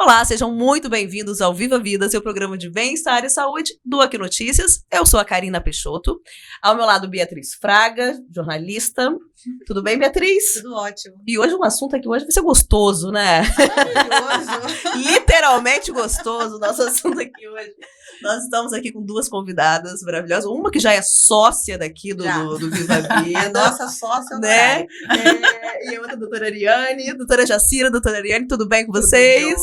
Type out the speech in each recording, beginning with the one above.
Olá, sejam muito bem-vindos ao Viva Vida, seu programa de bem-estar e saúde do Aqui Notícias. Eu sou a Karina Peixoto. Ao meu lado, Beatriz Fraga, jornalista. Tudo bem, Beatriz? Tudo ótimo. E hoje um assunto aqui hoje vai ser gostoso, né? Maravilhoso. Literalmente gostoso o nosso assunto aqui hoje. Nós estamos aqui com duas convidadas maravilhosas. Uma que já é sócia daqui do Viva Vida. A nossa sócia, né? E a outra, a doutora Ariane. Doutora Jacira, doutora Ariane, tudo bem com vocês?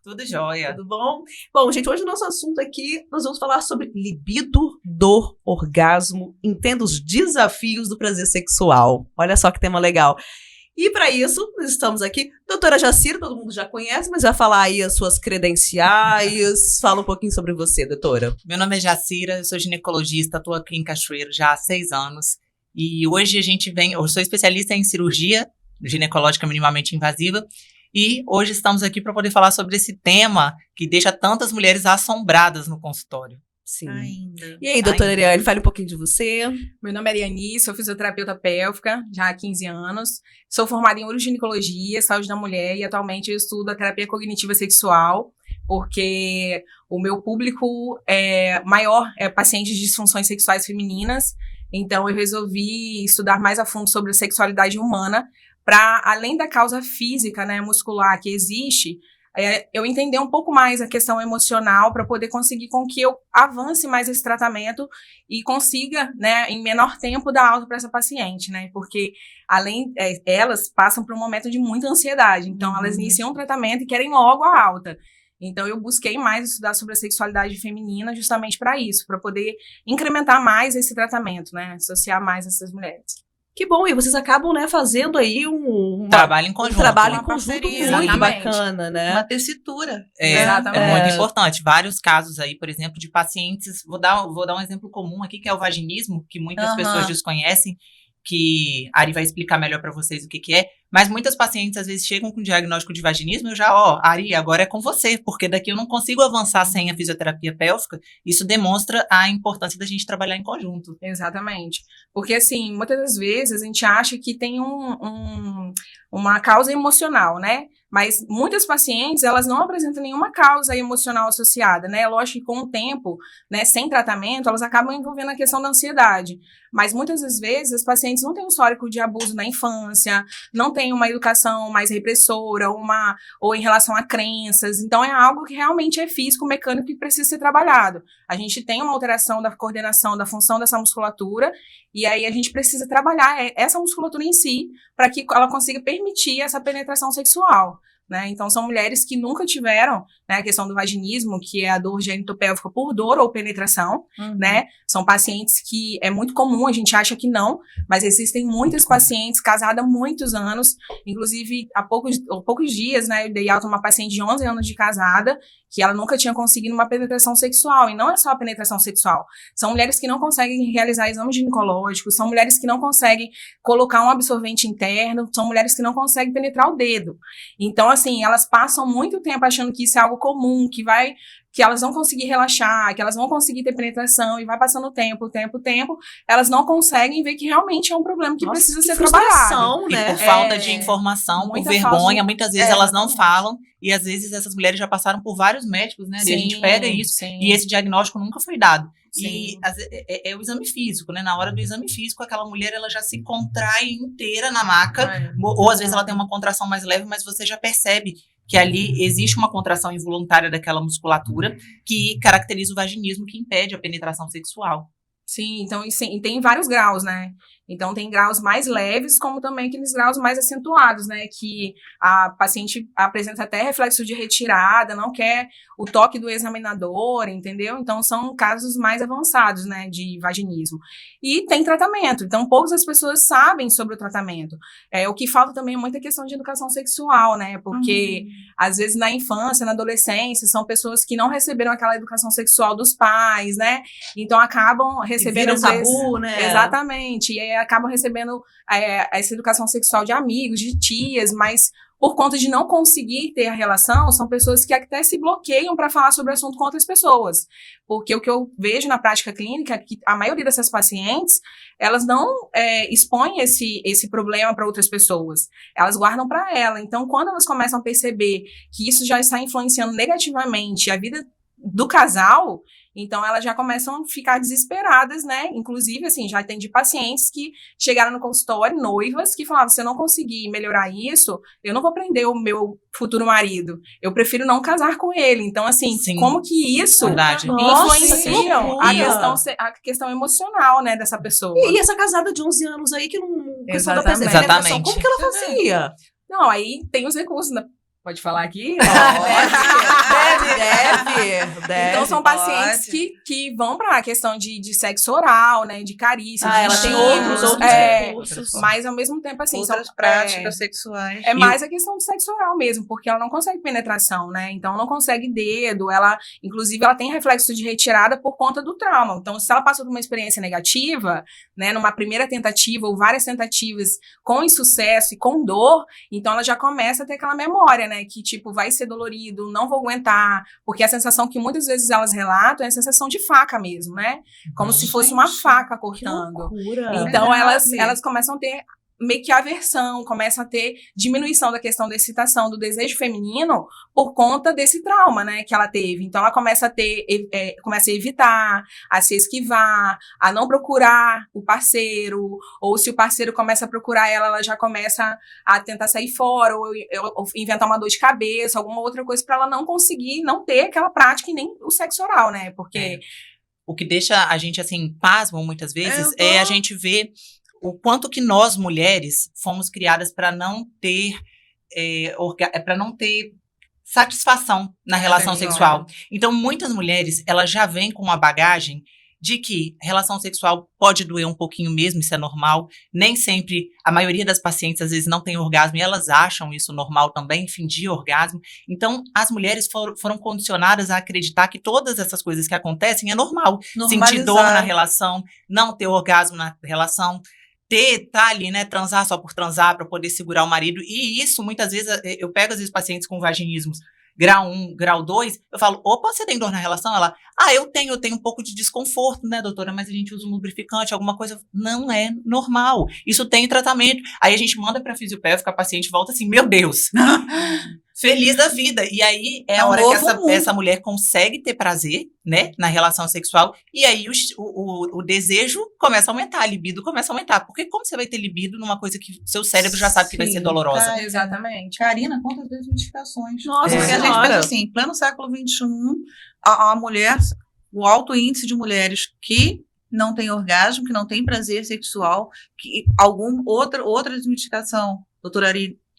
Tudo jóia. Tudo bom? Bom, gente, hoje o nosso assunto aqui, nós vamos falar sobre libido, dor, orgasmo, entenda os desafios do prazer sexual. Olha só que tema legal. E para isso, nós estamos aqui, doutora Jacira, todo mundo já conhece, mas vai falar aí as suas credenciais, fala um pouquinho sobre você, doutora. Meu nome é Jacira, eu sou ginecologista, estou aqui em Cachoeiro já há 6 anos, e hoje eu sou especialista em cirurgia ginecológica minimamente invasiva, e hoje estamos aqui para poder falar sobre esse tema que deixa tantas mulheres assombradas no consultório. Sim. Ainda. E aí, doutora Ariane, fale um pouquinho de você. Meu nome é Ariane, sou fisioterapeuta pélvica, já há 15 anos. Sou formada em uroginecologia, saúde da mulher, e atualmente eu estudo a terapia cognitiva sexual, porque o meu público maior é pacientes de disfunções sexuais femininas. Então eu resolvi estudar mais a fundo sobre a sexualidade humana, para, além da causa física, né, muscular que existe, eu entender um pouco mais a questão emocional para poder conseguir com que eu avance mais esse tratamento e consiga, né, em menor tempo dar alta para essa paciente, né, porque elas passam por um momento de muita ansiedade, então elas iniciam um tratamento e querem logo a alta. Então eu busquei mais estudar sobre a sexualidade feminina justamente para isso, para poder incrementar mais esse tratamento, né, associar mais essas mulheres. Que bom, e vocês acabam, né, fazendo aí um trabalho em conjunto. Um trabalho em uma conjunto parceria, muito exatamente. bacana, né? Uma tessitura. É muito importante. Vários casos aí, por exemplo, de pacientes, vou dar um exemplo comum aqui, que é o vaginismo, que muitas pessoas desconhecem, que a Ari vai explicar melhor para vocês o que é, mas muitas pacientes às vezes chegam com diagnóstico de vaginismo, eu já, Ari, agora é com você, porque daqui eu não consigo avançar sem a fisioterapia pélvica. Isso demonstra a importância da gente trabalhar em conjunto. Exatamente. Porque, assim, muitas das vezes a gente acha que tem uma causa emocional, né? Mas muitas pacientes, elas não apresentam nenhuma causa emocional associada, né? Lógico que com o tempo, né, sem tratamento, elas acabam envolvendo a questão da ansiedade. Mas muitas das vezes as pacientes não têm um histórico de abuso na infância, não têm uma educação mais repressora, ou em relação a crenças. Então é algo que realmente é físico, mecânico e precisa ser trabalhado. A gente tem uma alteração da coordenação, da função dessa musculatura, e aí a gente precisa trabalhar essa musculatura em si, para que ela consiga permitir essa penetração sexual. Né? Então, são mulheres que nunca tiveram, né, a questão do vaginismo, que é a dor genitopélvica por dor ou penetração, né? São pacientes que é muito comum, a gente acha que não, mas existem muitas pacientes casadas há muitos anos, inclusive há poucos dias, né, eu dei alta uma paciente de 11 anos de casada, que ela nunca tinha conseguido uma penetração sexual, e não é só a penetração sexual, são mulheres que não conseguem realizar exames ginecológicos, são mulheres que não conseguem colocar um absorvente interno, são mulheres que não conseguem penetrar o dedo. Então, assim, elas passam muito tempo achando que isso é algo comum, que elas vão conseguir relaxar, que elas vão conseguir ter penetração, e vai passando o tempo, elas não conseguem ver que realmente é um problema que precisa ser trabalhado. Né? E por falta de informação, por vergonha, muitas vezes elas não falam, e às vezes essas mulheres já passaram por vários médicos, né? Sim, e a gente pega isso, e esse diagnóstico nunca foi dado. Sim. E é o exame físico, né? Na hora do exame físico, aquela mulher, ela já se contrai inteira na maca, ou às vezes ela tem uma contração mais leve, mas você já percebe que ali existe uma contração involuntária daquela musculatura que caracteriza o vaginismo, que impede a penetração sexual. Sim, então e tem vários graus, né? Então tem graus mais leves, como também aqueles graus mais acentuados, né? Que a paciente apresenta até reflexo de retirada, não quer o toque do examinador, entendeu? Então são casos mais avançados, né? De vaginismo. E tem tratamento, então poucas as pessoas sabem sobre o tratamento. O que falta também é muita questão de educação sexual, né? Porque às vezes na infância, na adolescência, são pessoas que não receberam aquela educação sexual dos pais, né? Então acabam recebendo um tabu, né? Exatamente. E aí acabam recebendo essa educação sexual de amigos, de tias, mas por conta de não conseguir ter a relação, são pessoas que até se bloqueiam para falar sobre o assunto com outras pessoas. Porque o que eu vejo na prática clínica é que a maioria dessas pacientes, elas não expõem esse problema para outras pessoas. Elas guardam para ela. Então, quando elas começam a perceber que isso já está influenciando negativamente a vida do casal, então elas já começam a ficar desesperadas, né? Inclusive, assim, já atendi pacientes que chegaram no consultório, noivas, que falavam, se eu não conseguir melhorar isso, eu não vou prender o meu futuro marido. Eu prefiro não casar com ele. Então, assim, Sim. Como que isso influencia a questão emocional, né, dessa pessoa? E essa casada de 11 anos aí que não pensou da Exatamente. penetração, como que ela fazia? Não, aí tem os recursos, né? Pode falar aqui? Deve. Então, são pacientes que vão para a questão de sexo oral, né? De carícia. de Ela tem estímulos, outros recursos. Mas, ao mesmo tempo, assim... Outras são, práticas sexuais. É mais a questão do sexo oral mesmo, porque ela não consegue penetração, né? Então, não consegue dedo. Inclusive, ela tem reflexo de retirada por conta do trauma. Então, se ela passou por uma experiência negativa, né? Numa primeira tentativa ou várias tentativas com insucesso e com dor, então ela já começa a ter aquela memória, né? Que, tipo, vai ser dolorido, não vou aguentar, porque a sensação que muitas vezes elas relatam é a sensação de faca mesmo, né? Como se fosse uma faca cortando. Então, elas começam a ter meio que aversão, começam a ter diminuição da questão da excitação, do desejo feminino, por conta desse trauma, né, que ela teve. Então, ela começa a evitar, a se esquivar, a não procurar o parceiro, ou se o parceiro começa a procurar ela já começa a tentar sair fora, ou inventar uma dor de cabeça, alguma outra coisa, para ela não conseguir, não ter aquela prática e nem o sexo oral, né, porque... O que deixa a gente, assim, pasmo muitas vezes é a gente ver o quanto que nós, mulheres, fomos criadas para não ter satisfação na relação sexual. Então, muitas mulheres, elas já vêm com uma bagagem de que relação sexual pode doer um pouquinho mesmo, isso é normal. Nem sempre, a maioria das pacientes, às vezes, não tem orgasmo e elas acham isso normal também, fingir orgasmo. Então, as mulheres foram condicionadas a acreditar que todas essas coisas que acontecem é normal. Sentir dor na relação, não ter orgasmo na relação, tá ali, né, transar só por transar para poder segurar o marido. E isso, muitas vezes, eu pego às vezes pacientes com vaginismos grau 1, grau 2, eu falo, opa, você tem dor na relação? Ela, eu tenho um pouco de desconforto, né, doutora, mas a gente usa um lubrificante, alguma coisa. Não é normal. Isso tem tratamento. Aí a gente manda pra fisiopélvica, a paciente volta assim, meu Deus, feliz da vida. E aí é a hora que essa mulher consegue ter prazer, né, na relação sexual, e aí o desejo começa a aumentar, a libido começa a aumentar. Porque como você vai ter libido numa coisa que seu cérebro já sabe que vai ser dolorosa? Exatamente. Karina, quantas desmistificações. Nossa, porque a gente pensa assim, em pleno século XXI, a mulher, o alto índice de mulheres que não tem orgasmo, que não tem prazer sexual, que outra desmistificação, doutora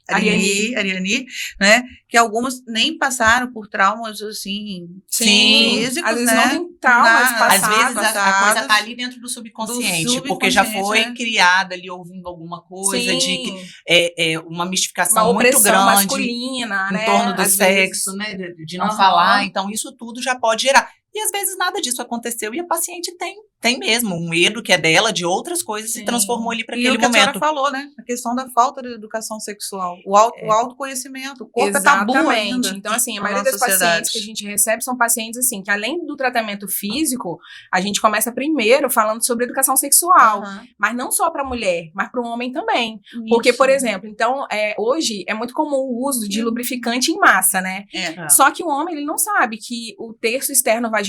Ariane, né? Que algumas nem passaram por traumas, assim, físicos, às vezes né? não tem traumas passados. Às vezes a coisa tá ali dentro do subconsciente, porque já foi criada ali ouvindo alguma coisa de uma mistificação muito grande masculina, em torno do sexo, né? De não falar. Então, isso tudo já pode gerar. E às vezes nada disso aconteceu e a paciente tem mesmo um medo que é dela, de outras coisas, se transformou ali para aquele momento. E o que a senhora falou, né? A questão da falta de educação sexual, o autoconhecimento, o corpo é tabu ainda. Então, assim, a maioria das pacientes que a gente recebe são pacientes, assim, que além do tratamento físico, a gente começa primeiro falando sobre educação sexual, mas não só para mulher, mas para o homem também. Isso. Porque, por exemplo, então, hoje é muito comum o uso de lubrificante em massa, né? Só que o homem, ele não sabe que o terço externo vaginal,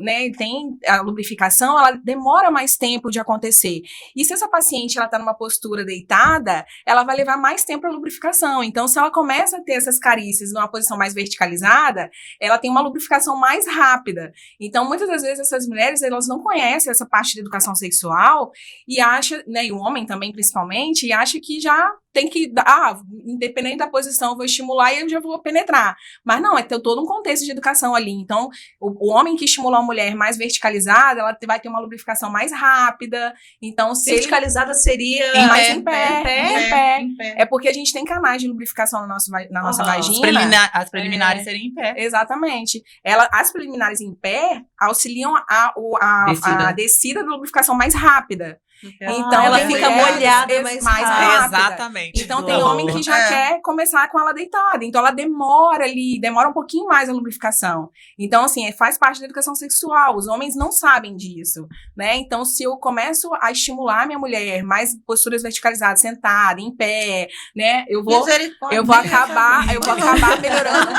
né, tem a lubrificação, ela demora mais tempo de acontecer. E se essa paciente, ela tá numa postura deitada, ela vai levar mais tempo a lubrificação. Então, se ela começa a ter essas carícias numa posição mais verticalizada, ela tem uma lubrificação mais rápida. Então, muitas das vezes, essas mulheres, elas não conhecem essa parte de educação sexual e acham, né, e o homem também, principalmente, e acha que já tem que, independente da posição, eu vou estimular e eu já vou penetrar. Mas não, é ter todo um contexto de educação ali. Então, o homem que estimula uma mulher mais verticalizada, ela vai ter uma lubrificação mais rápida. Então, se verticalizada seria mais em pé. É porque a gente tem canais de lubrificação na nossa vagina. As preliminares seriam em pé. Exatamente. As preliminares em pé auxiliam a descida da lubrificação mais rápida. Então ela fica molhada mais rápida. Exatamente. Exatamente. Então tem homem que já quer começar com ela deitada. Então ela demora um pouquinho mais a lubrificação. Então, assim, faz parte da educação sexual. Os homens não sabem disso, né? Então, se eu começo a estimular minha mulher mais posturas verticalizadas, sentada, em pé, né? Eu vou acabar melhorando.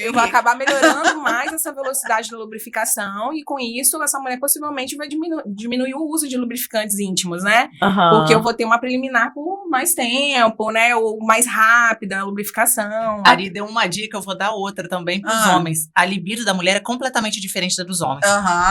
Eu vou acabar melhorando mais essa velocidade da lubrificação e com isso essa mulher possivelmente vai diminuir o uso de lubrificantes íntimos, né? Porque eu vou ter uma preliminar por mais tempo, né? Ou mais rápida a lubrificação. Ari deu uma dica, eu vou dar outra também para os homens. A libido da mulher é completamente diferente da dos homens.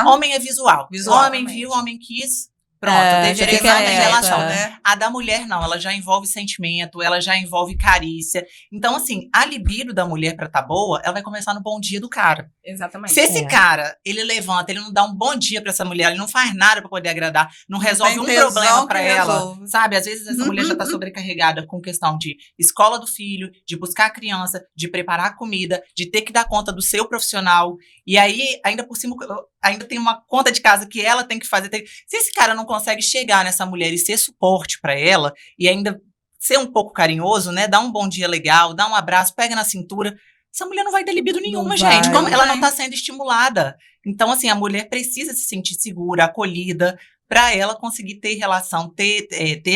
Homem é visual. Homem viu, homem quis. Pronto, deveria relação. Né? A da mulher não, ela já envolve sentimento, ela já envolve carícia. Então, assim, a libido da mulher pra tá boa, ela vai começar no bom dia do cara. Exatamente. Se esse cara, ele levanta, ele não dá um bom dia pra essa mulher, ele não faz nada pra poder agradar, não resolve um problema pra ela, sabe? Às vezes essa mulher já tá sobrecarregada com questão de escola do filho, de buscar a criança, de preparar a comida, de ter que dar conta do seu profissional. E aí, ainda por cima, ainda tem uma conta de casa que ela tem que fazer. Se esse cara não consegue chegar nessa mulher e ser suporte pra ela, e ainda ser um pouco carinhoso, né? Dar um bom dia legal, dar um abraço, pega na cintura, essa mulher não vai ter libido nenhuma, gente. Como ela não tá sendo estimulada. Então, assim, a mulher precisa se sentir segura, acolhida, pra ela conseguir ter relação, ter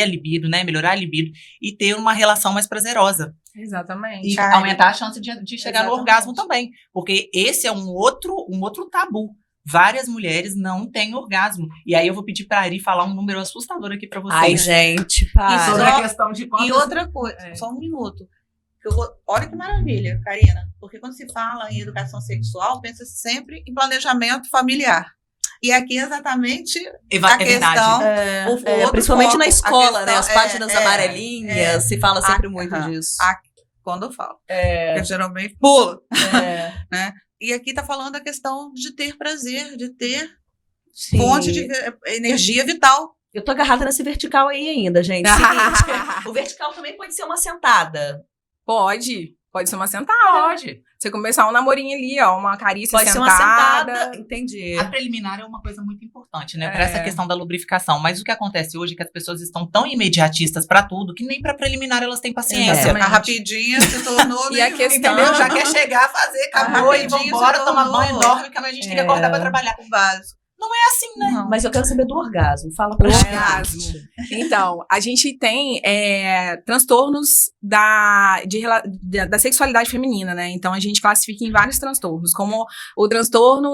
a libido, né? Melhorar a libido e ter uma relação mais prazerosa. Exatamente. E aumentar a chance de chegar no orgasmo também. Porque esse é um outro tabu. Várias mulheres não têm orgasmo. E aí eu vou pedir pra Ari falar um número assustador aqui pra vocês. Ai, gente, para. Sobre a questão de quantas... E outra coisa, só um minuto. Olha que maravilha, Karina. Porque quando se fala em educação sexual, pensa sempre em planejamento familiar. E aqui exatamente a questão... principalmente na escola, né? As páginas amarelinhas, se fala sempre muito disso. Quando eu falo. Porque geralmente pula. Né? E aqui está falando a questão de ter prazer, de ter fonte de energia vital. Eu tô agarrada nesse vertical aí ainda, gente. Seguinte, o vertical também pode ser uma sentada. Pode ser uma sentada. Pode. Você começar um namorinho ali, ó, uma carícia pode sentada. Pode ser uma sentada, entendi. A preliminar é uma coisa muito importante, né? Pra essa questão da lubrificação. Mas o que acontece hoje é que as pessoas estão tão imediatistas pra tudo que nem pra preliminar elas têm paciência. A rapidinha se tornou... E a questão... Entendeu? Já quer chegar, fazer, acabou e vambora, tomar banho, dorme, que a gente tem que acordar pra trabalhar. O básico. Não é assim, né? Não. Mas eu quero saber do orgasmo. Fala pra orgasmo. Então, a gente tem transtornos da sexualidade feminina, né? Então, a gente classifica em vários transtornos, como o transtorno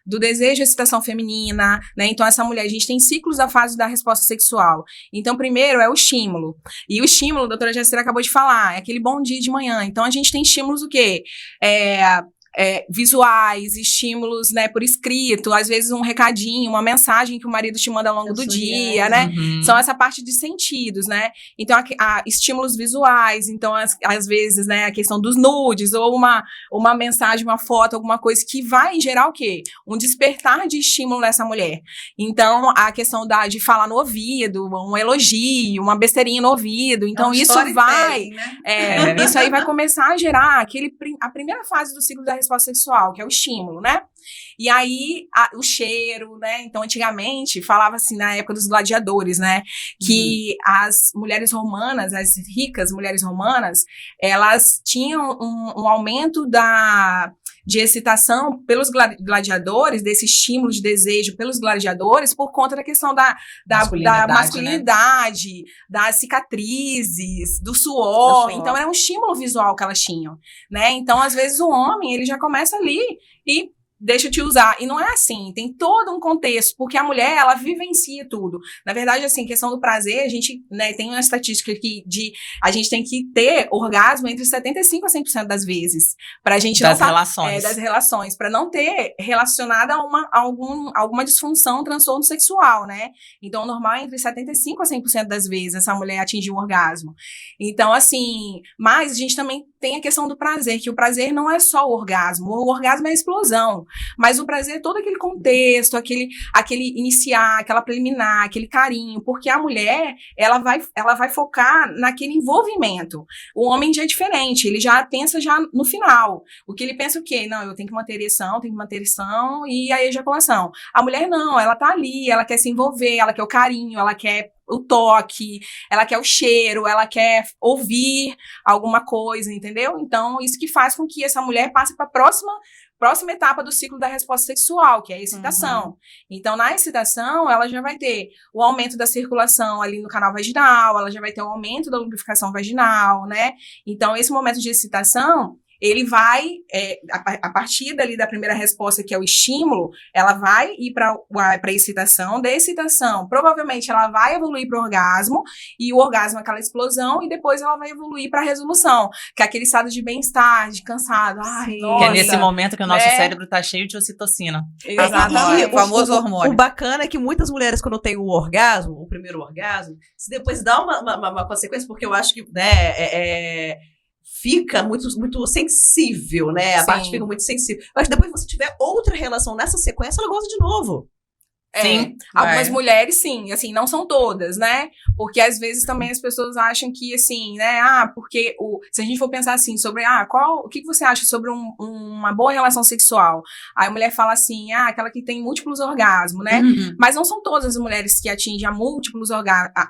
do desejo e excitação feminina, né? Então, essa mulher, a gente tem ciclos da fase da resposta sexual. Então, primeiro é o estímulo. E o estímulo, a doutora Jéssica acabou de falar, é aquele bom dia de manhã. Então, a gente tem estímulos o quê? Visuais, estímulos, né, por escrito, às vezes um recadinho, uma mensagem que o marido te manda ao longo do dia, né? São essa parte de sentidos, né? Então, estímulos visuais, então, às vezes, né, a questão dos nudes, ou uma mensagem, uma foto, alguma coisa que vai gerar o quê? Um despertar de estímulo nessa mulher. Então, a questão de falar no ouvido, um elogio, uma besteirinha no ouvido, então isso vai... né? Isso aí vai começar a gerar a primeira fase do ciclo da resposta sexual, que é o estímulo, né? E aí, o cheiro, né? Então, antigamente, falava assim, na época dos gladiadores, né? Que as mulheres romanas, as ricas mulheres romanas, elas tinham um aumento de excitação pelos gladiadores, desse estímulo de desejo pelos gladiadores, por conta da questão da masculinidade, né? Das cicatrizes, do suor. Então, era um estímulo visual que elas tinham, né? Então, às vezes, o homem, ele já começa ali e deixa eu te usar. E não é assim, tem todo um contexto, porque a mulher, ela vivencia tudo. Na verdade, assim, questão do prazer, a gente, né, tem uma estatística aqui a gente tem que ter orgasmo entre 75% a 100% das vezes. Pra gente das relações. Das relações, pra não ter relacionada a alguma disfunção, transtorno sexual, né? Então, o normal é entre 75% a 100% das vezes essa mulher atingir um orgasmo. Então, assim, mas a gente também tem a questão do prazer, que o prazer não é só o orgasmo é a explosão. Mas o prazer é todo aquele contexto, aquele iniciar, aquela preliminar, aquele carinho, porque a mulher, ela vai focar naquele envolvimento. O homem já é diferente, ele já pensa já no final. O que ele pensa o quê? Não, eu tenho que manter ereção e a ejaculação. A mulher não, ela tá ali, ela quer se envolver, ela quer o carinho, ela quer o toque, ela quer o cheiro, ela quer ouvir alguma coisa, entendeu? Então, isso que faz com que essa mulher passe para a próxima etapa do ciclo da resposta sexual, que é a excitação. Então, na excitação, ela já vai ter o aumento da circulação ali no canal vaginal, ela já vai ter o aumento da lubrificação vaginal, né? Então, esse momento de excitação, ele vai, a partir dali da primeira resposta, que é o estímulo, ela vai ir para a excitação, da excitação, provavelmente ela vai evoluir para o orgasmo, e o orgasmo é aquela explosão, e depois ela vai evoluir para a resolução, que é aquele estado de bem-estar, de cansado. Ai, nossa, que é nesse momento que o nosso cérebro está cheio de ocitocina. Exatamente. O famoso hormônio. O bacana é que muitas mulheres, quando tem o orgasmo, o primeiro orgasmo, se depois dá uma consequência, porque eu acho que, né, fica muito sensível, né? A parte fica muito sensível. Mas depois você tiver outra relação nessa sequência, ela gosta de novo. Sim, algumas mulheres sim, assim, não são todas, né? Porque às vezes também as pessoas acham que, assim, né, porque se a gente for pensar assim, sobre, o que você acha sobre uma boa relação sexual? Aí a mulher fala assim, aquela que tem múltiplos orgasmos, né? Mas não são todas as mulheres que atingem a múltiplos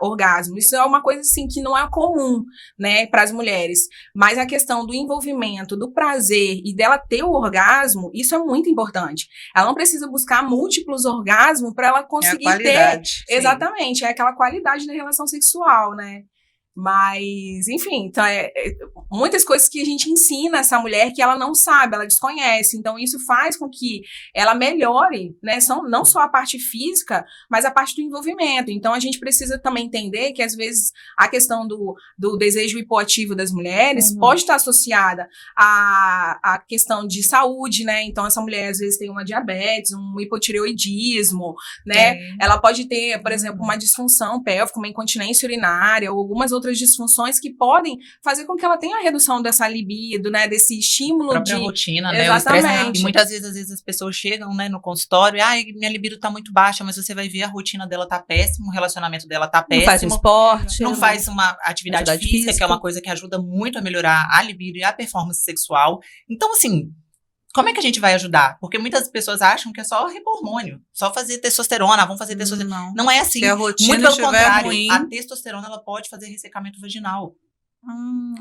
orgasmos. Isso é uma coisa, assim, que não é comum, né, para as mulheres. Mas a questão do envolvimento, do prazer e dela ter o orgasmo, isso é muito importante. Ela não precisa buscar múltiplos orgasmos para ela conseguir ter. Exatamente, é aquela qualidade da relação sexual, né? Mas, enfim, então muitas coisas que a gente ensina essa mulher que ela não sabe, ela desconhece. Então, isso faz com que ela melhore, né? Não só a parte física, mas a parte do envolvimento. Então, a gente precisa também entender que, às vezes, a questão do desejo hipoativo das mulheres pode estar associada à questão de saúde, né? Então, essa mulher, às vezes, tem uma diabetes, um hipotireoidismo, né? Ela pode ter, por exemplo, uma disfunção pélvica, uma incontinência urinária, ou algumas outras disfunções que podem fazer com que ela tenha a redução dessa libido, né, desse estímulo própria rotina, né, o estresse. E muitas vezes as pessoas chegam, né, no consultório, minha libido tá muito baixa, mas você vai ver a rotina dela tá péssima, o relacionamento dela tá péssimo. Não faz esporte. Não faz uma atividade física, que é uma coisa que ajuda muito a melhorar a libido e a performance sexual. Então, assim, como é que a gente vai ajudar? Porque muitas pessoas acham que é só repor hormônio, só fazer testosterona, vamos fazer testosterona. Não é assim. Se a rotina muito pelo contrário, ruim, a testosterona ela pode fazer ressecamento vaginal.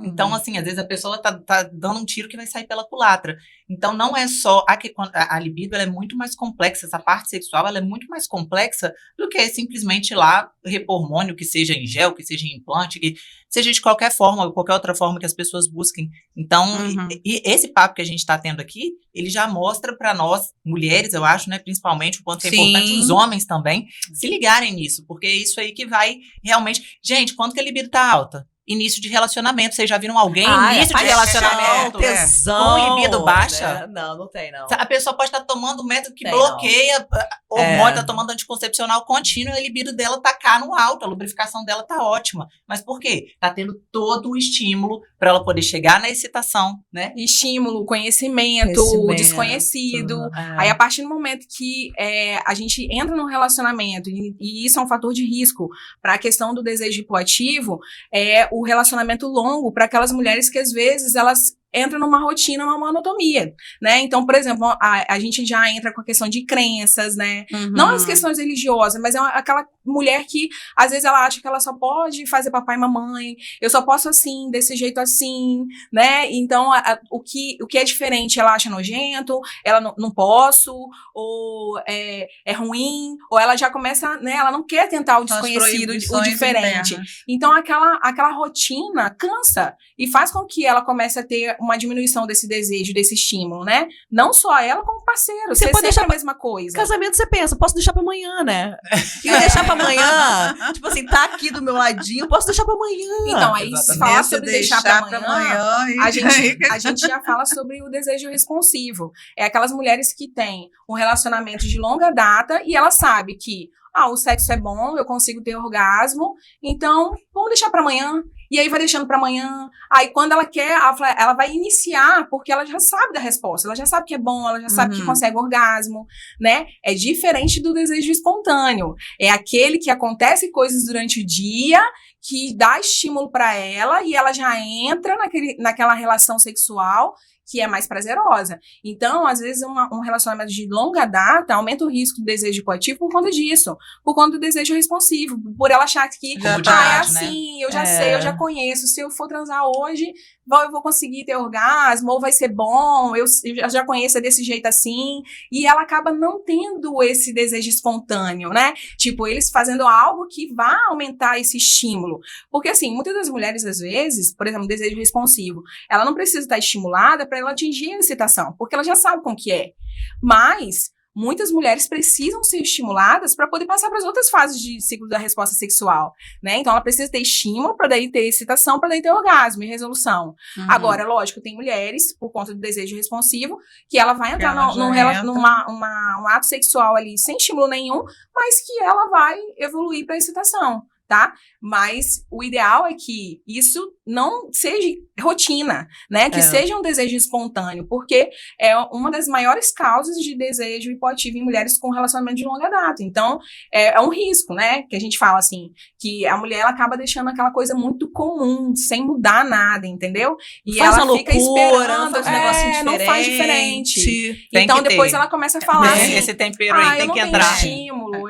Então, assim, às vezes a pessoa tá dando um tiro que vai sair pela culatra. Então, não é só a libido, ela é muito mais complexa, essa parte sexual, ela é muito mais complexa do que simplesmente lá repor hormônio, que seja em gel, que seja em implante, que seja de qualquer forma, qualquer outra forma que as pessoas busquem. Então, e esse papo que a gente tá tendo aqui, ele já mostra para nós, mulheres, eu acho, né, principalmente, o quanto é importante os homens também se ligarem nisso, porque é isso aí que vai realmente... Gente, quanto que a libido tá alta? Início de relacionamento. Vocês já viram alguém início de relacionamento com libido baixa? Né? Não tem, não. A pessoa pode estar tomando um método que bloqueia hormônio, tá tomando anticoncepcional contínuo, e a libido dela tá cá no alto, a lubrificação dela tá ótima. Mas por quê? Tá tendo todo o estímulo para ela poder chegar na excitação, né? Estímulo, conhecimento. Desconhecido. Aí, a partir do momento que a gente entra num relacionamento, e isso é um fator de risco para a questão do desejo hipoativo, o relacionamento longo para aquelas mulheres que, às vezes, elas entram numa rotina, uma monotonia, né? Então, por exemplo, a gente já entra com a questão de crenças, né? Não as questões religiosas, mas é aquela mulher que, às vezes, ela acha que ela só pode fazer papai e mamãe, eu só posso assim, desse jeito assim, né? Então, o que é diferente, ela acha nojento, ela não posso, ou é ruim, ou ela já começa, né? Ela não quer tentar o desconhecido, o diferente. Internas. Então, aquela rotina cansa e faz com que ela comece a ter uma diminuição desse desejo, desse estímulo, né? Não só ela, como o parceiro. Você pode deixar a mesma coisa. Casamento, você pensa, posso deixar pra amanhã, né? E deixar pra amanhã, tipo assim, tá aqui do meu ladinho, posso deixar pra amanhã. Então, aí se falar sobre deixar pra amanhã, a gente já fala sobre o desejo responsivo. É aquelas mulheres que têm um relacionamento de longa data e ela sabe que o sexo é bom, eu consigo ter orgasmo, então vamos deixar pra amanhã. E aí vai deixando pra amanhã. Aí quando ela quer, ela vai iniciar, porque ela já sabe da resposta. Ela já sabe que é bom, ela já sabe que consegue orgasmo, né? É diferente do desejo espontâneo. É aquele que acontece coisas durante o dia, que dá estímulo pra ela, e ela já entra naquela relação sexual, que é mais prazerosa. Então, às vezes, um relacionamento de longa data aumenta o risco do desejo hipoativo por conta disso, por conta do desejo responsivo, por ela achar que é assim, eu já sei, eu já conheço, se eu for transar hoje, eu vou conseguir ter orgasmo, ou vai ser bom, eu já conheço desse jeito assim, e ela acaba não tendo esse desejo espontâneo, né? Tipo, eles fazendo algo que vá aumentar esse estímulo. Porque, assim, muitas das mulheres, às vezes, por exemplo, desejo responsivo, ela não precisa estar estimulada para ela atingir a excitação, porque ela já sabe como que é. Mas muitas mulheres precisam ser estimuladas para poder passar para as outras fases de ciclo da resposta sexual, né? Então, ela precisa ter estímulo para daí ter excitação, para daí ter orgasmo e resolução. Agora, lógico, tem mulheres, por conta do desejo responsivo, que ela vai entrar num ato sexual ali sem estímulo nenhum, mas que ela vai evoluir para excitação, tá? Mas o ideal é que isso não seja rotina, né? Que seja um desejo espontâneo, porque é uma das maiores causas de desejo hipoativo em mulheres com relacionamento de longa data. Então, é um risco, né? Que a gente fala assim, que a mulher ela acaba deixando aquela coisa muito comum, sem mudar nada, entendeu? E faz ela uma fica loucura, esperando, não faz um negocinho diferente. Não faz diferente. Então, depois ela começa a falar assim, esse tempero aí tem que entrar.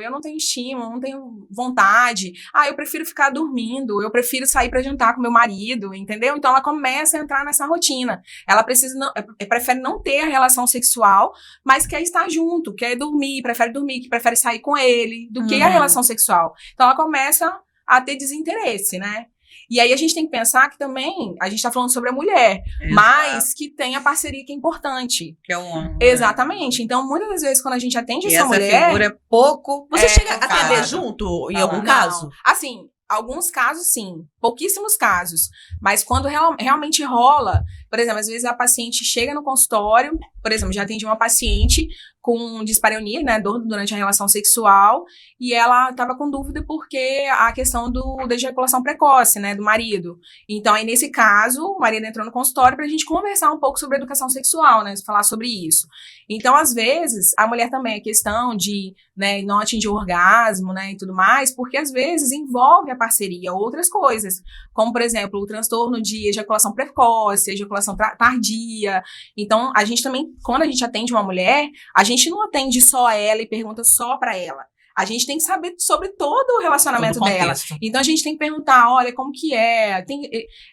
Eu não tenho estímulo, não tenho vontade. Eu prefiro ficar dormindo, eu prefiro sair para jantar com meu marido, entendeu? Então ela começa a entrar nessa rotina. Ela prefere não ter a relação sexual, mas quer estar junto, quer dormir, que prefere sair com ele, do que a relação sexual. Então ela começa a ter desinteresse, né? E aí a gente tem que pensar que também, a gente tá falando sobre a mulher, mas que tem a parceria que é importante. Que é o homem. Exatamente. Então, muitas das vezes, quando a gente atende essa mulher... figura é pouco... Você chega a atender junto, em algum caso? Assim, alguns casos, sim. Pouquíssimos casos. Mas quando realmente rola... Por exemplo, às vezes a paciente chega no consultório... Por exemplo, já atendi uma paciente com dispareunia, né, dor durante a relação sexual, e ela estava com dúvida porque a questão da ejaculação precoce, né, do marido. Então, aí nesse caso, o marido entrou no consultório para a gente conversar um pouco sobre educação sexual, né, falar sobre isso. Então, às vezes, a mulher também é questão de, né, não atingir o orgasmo, né, e tudo mais, porque às vezes envolve a parceria outras coisas, como, por exemplo, o transtorno de ejaculação precoce, ejaculação tardia. Então, a gente também, quando a gente atende uma mulher, a gente não atende só ela e pergunta só para ela. A gente tem que saber sobre todo o relacionamento dela. Então, a gente tem que perguntar, olha, como que é?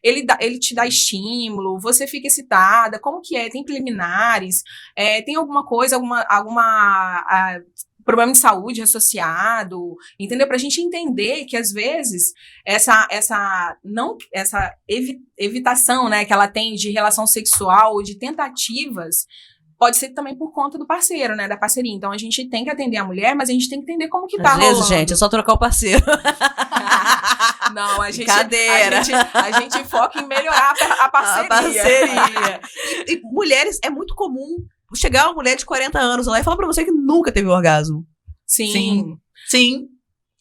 Ele te dá estímulo? Você fica excitada? Como que é? Tem preliminares? Tem alguma coisa, alguma problema de saúde associado? Entendeu? Pra gente entender que, às vezes, essa evitação, né, que ela tem de relação sexual ou de tentativas pode ser também por conta do parceiro, né, da parceria. Então, a gente tem que atender a mulher, mas a gente tem que entender como que tá rolando. Às vezes, gente, é só trocar o parceiro. Não, a gente foca em melhorar a parceria. E mulheres, é muito comum chegar uma mulher de 40 anos lá e falar pra você que nunca teve orgasmo. Sim.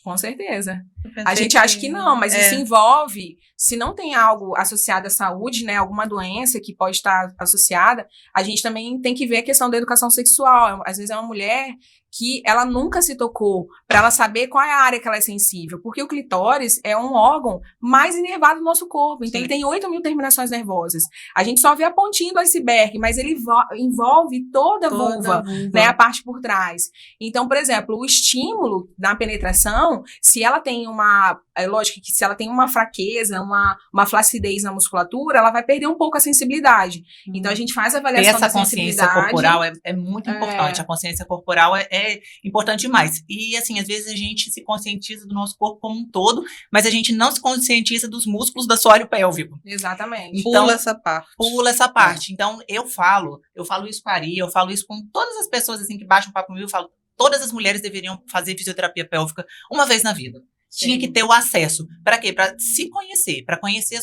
Com certeza. A gente acha que não, mas isso envolve, se não tem algo associado à saúde, né, alguma doença que pode estar associada, a gente também tem que ver a questão da educação sexual. Às vezes é uma mulher que ela nunca se tocou, para ela saber qual é a área que ela é sensível, porque o clitóris é um órgão mais inervado do nosso corpo, então ele tem 8.000 terminações nervosas. A gente só vê a pontinha do iceberg, mas ele envolve toda a vulva, né, a parte por trás. Então, por exemplo, o estímulo na penetração, se ela tem lógico que se ela tem uma fraqueza, uma flacidez na musculatura, ela vai perder um pouco a sensibilidade. Então, a gente faz a avaliação da sensibilidade. Essa consciência corporal é muito importante. A consciência corporal é importante demais. E, assim, às vezes a gente se conscientiza do nosso corpo como um todo, mas a gente não se conscientiza dos músculos do assoalho pélvico. Exatamente. Então, Pula essa parte. Então, eu falo isso com a Ari, eu falo isso com todas as pessoas, assim, que baixam um papo comigo, eu falo, todas as mulheres deveriam fazer fisioterapia pélvica uma vez na vida. Sim. Tinha que ter o acesso. Para quê? Para se conhecer, para conhecer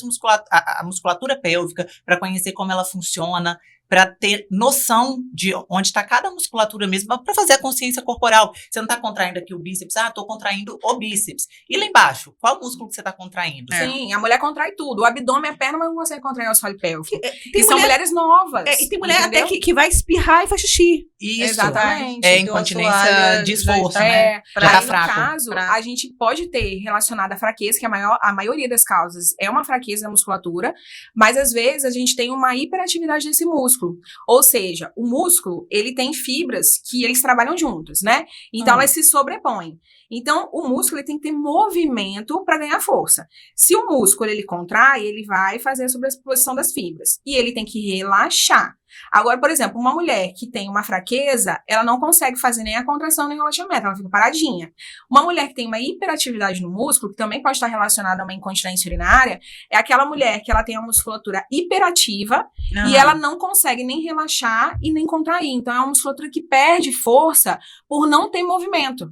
a musculatura pélvica, para conhecer como ela funciona, para ter noção de onde está cada musculatura mesmo, para fazer a consciência corporal. Você não está contraindo aqui o bíceps, estou contraindo o bíceps. E lá embaixo, qual músculo que você está contraindo? Sim, a mulher contrai tudo. O abdômen, a perna, mas não consegue contrair o assoalho pélvico. São mulheres novas. E tem mulher até que vai espirrar e faz xixi. Isso. Exatamente. É incontinência de esforço, né? Já tá fraco. No caso, a gente pode ter relacionado à fraqueza, que a maioria das causas é uma fraqueza da musculatura, mas às vezes a gente tem uma hiperatividade desse músculo. músculo. Ou seja, o músculo, ele tem fibras que eles trabalham juntos, né? Então, elas se sobrepõem. Então, o músculo ele tem que ter movimento para ganhar força. Se o músculo ele contrai, ele vai fazer a sobreposição das fibras. E ele tem que relaxar. Agora, por exemplo, uma mulher que tem uma fraqueza, ela não consegue fazer nem a contração nem o relaxamento, ela fica paradinha. Uma mulher que tem uma hiperatividade no músculo, que também pode estar relacionada a uma incontinência urinária, é aquela mulher que ela tem a musculatura hiperativa e ela não consegue nem relaxar e nem contrair. Então, é uma musculatura que perde força por não ter movimento.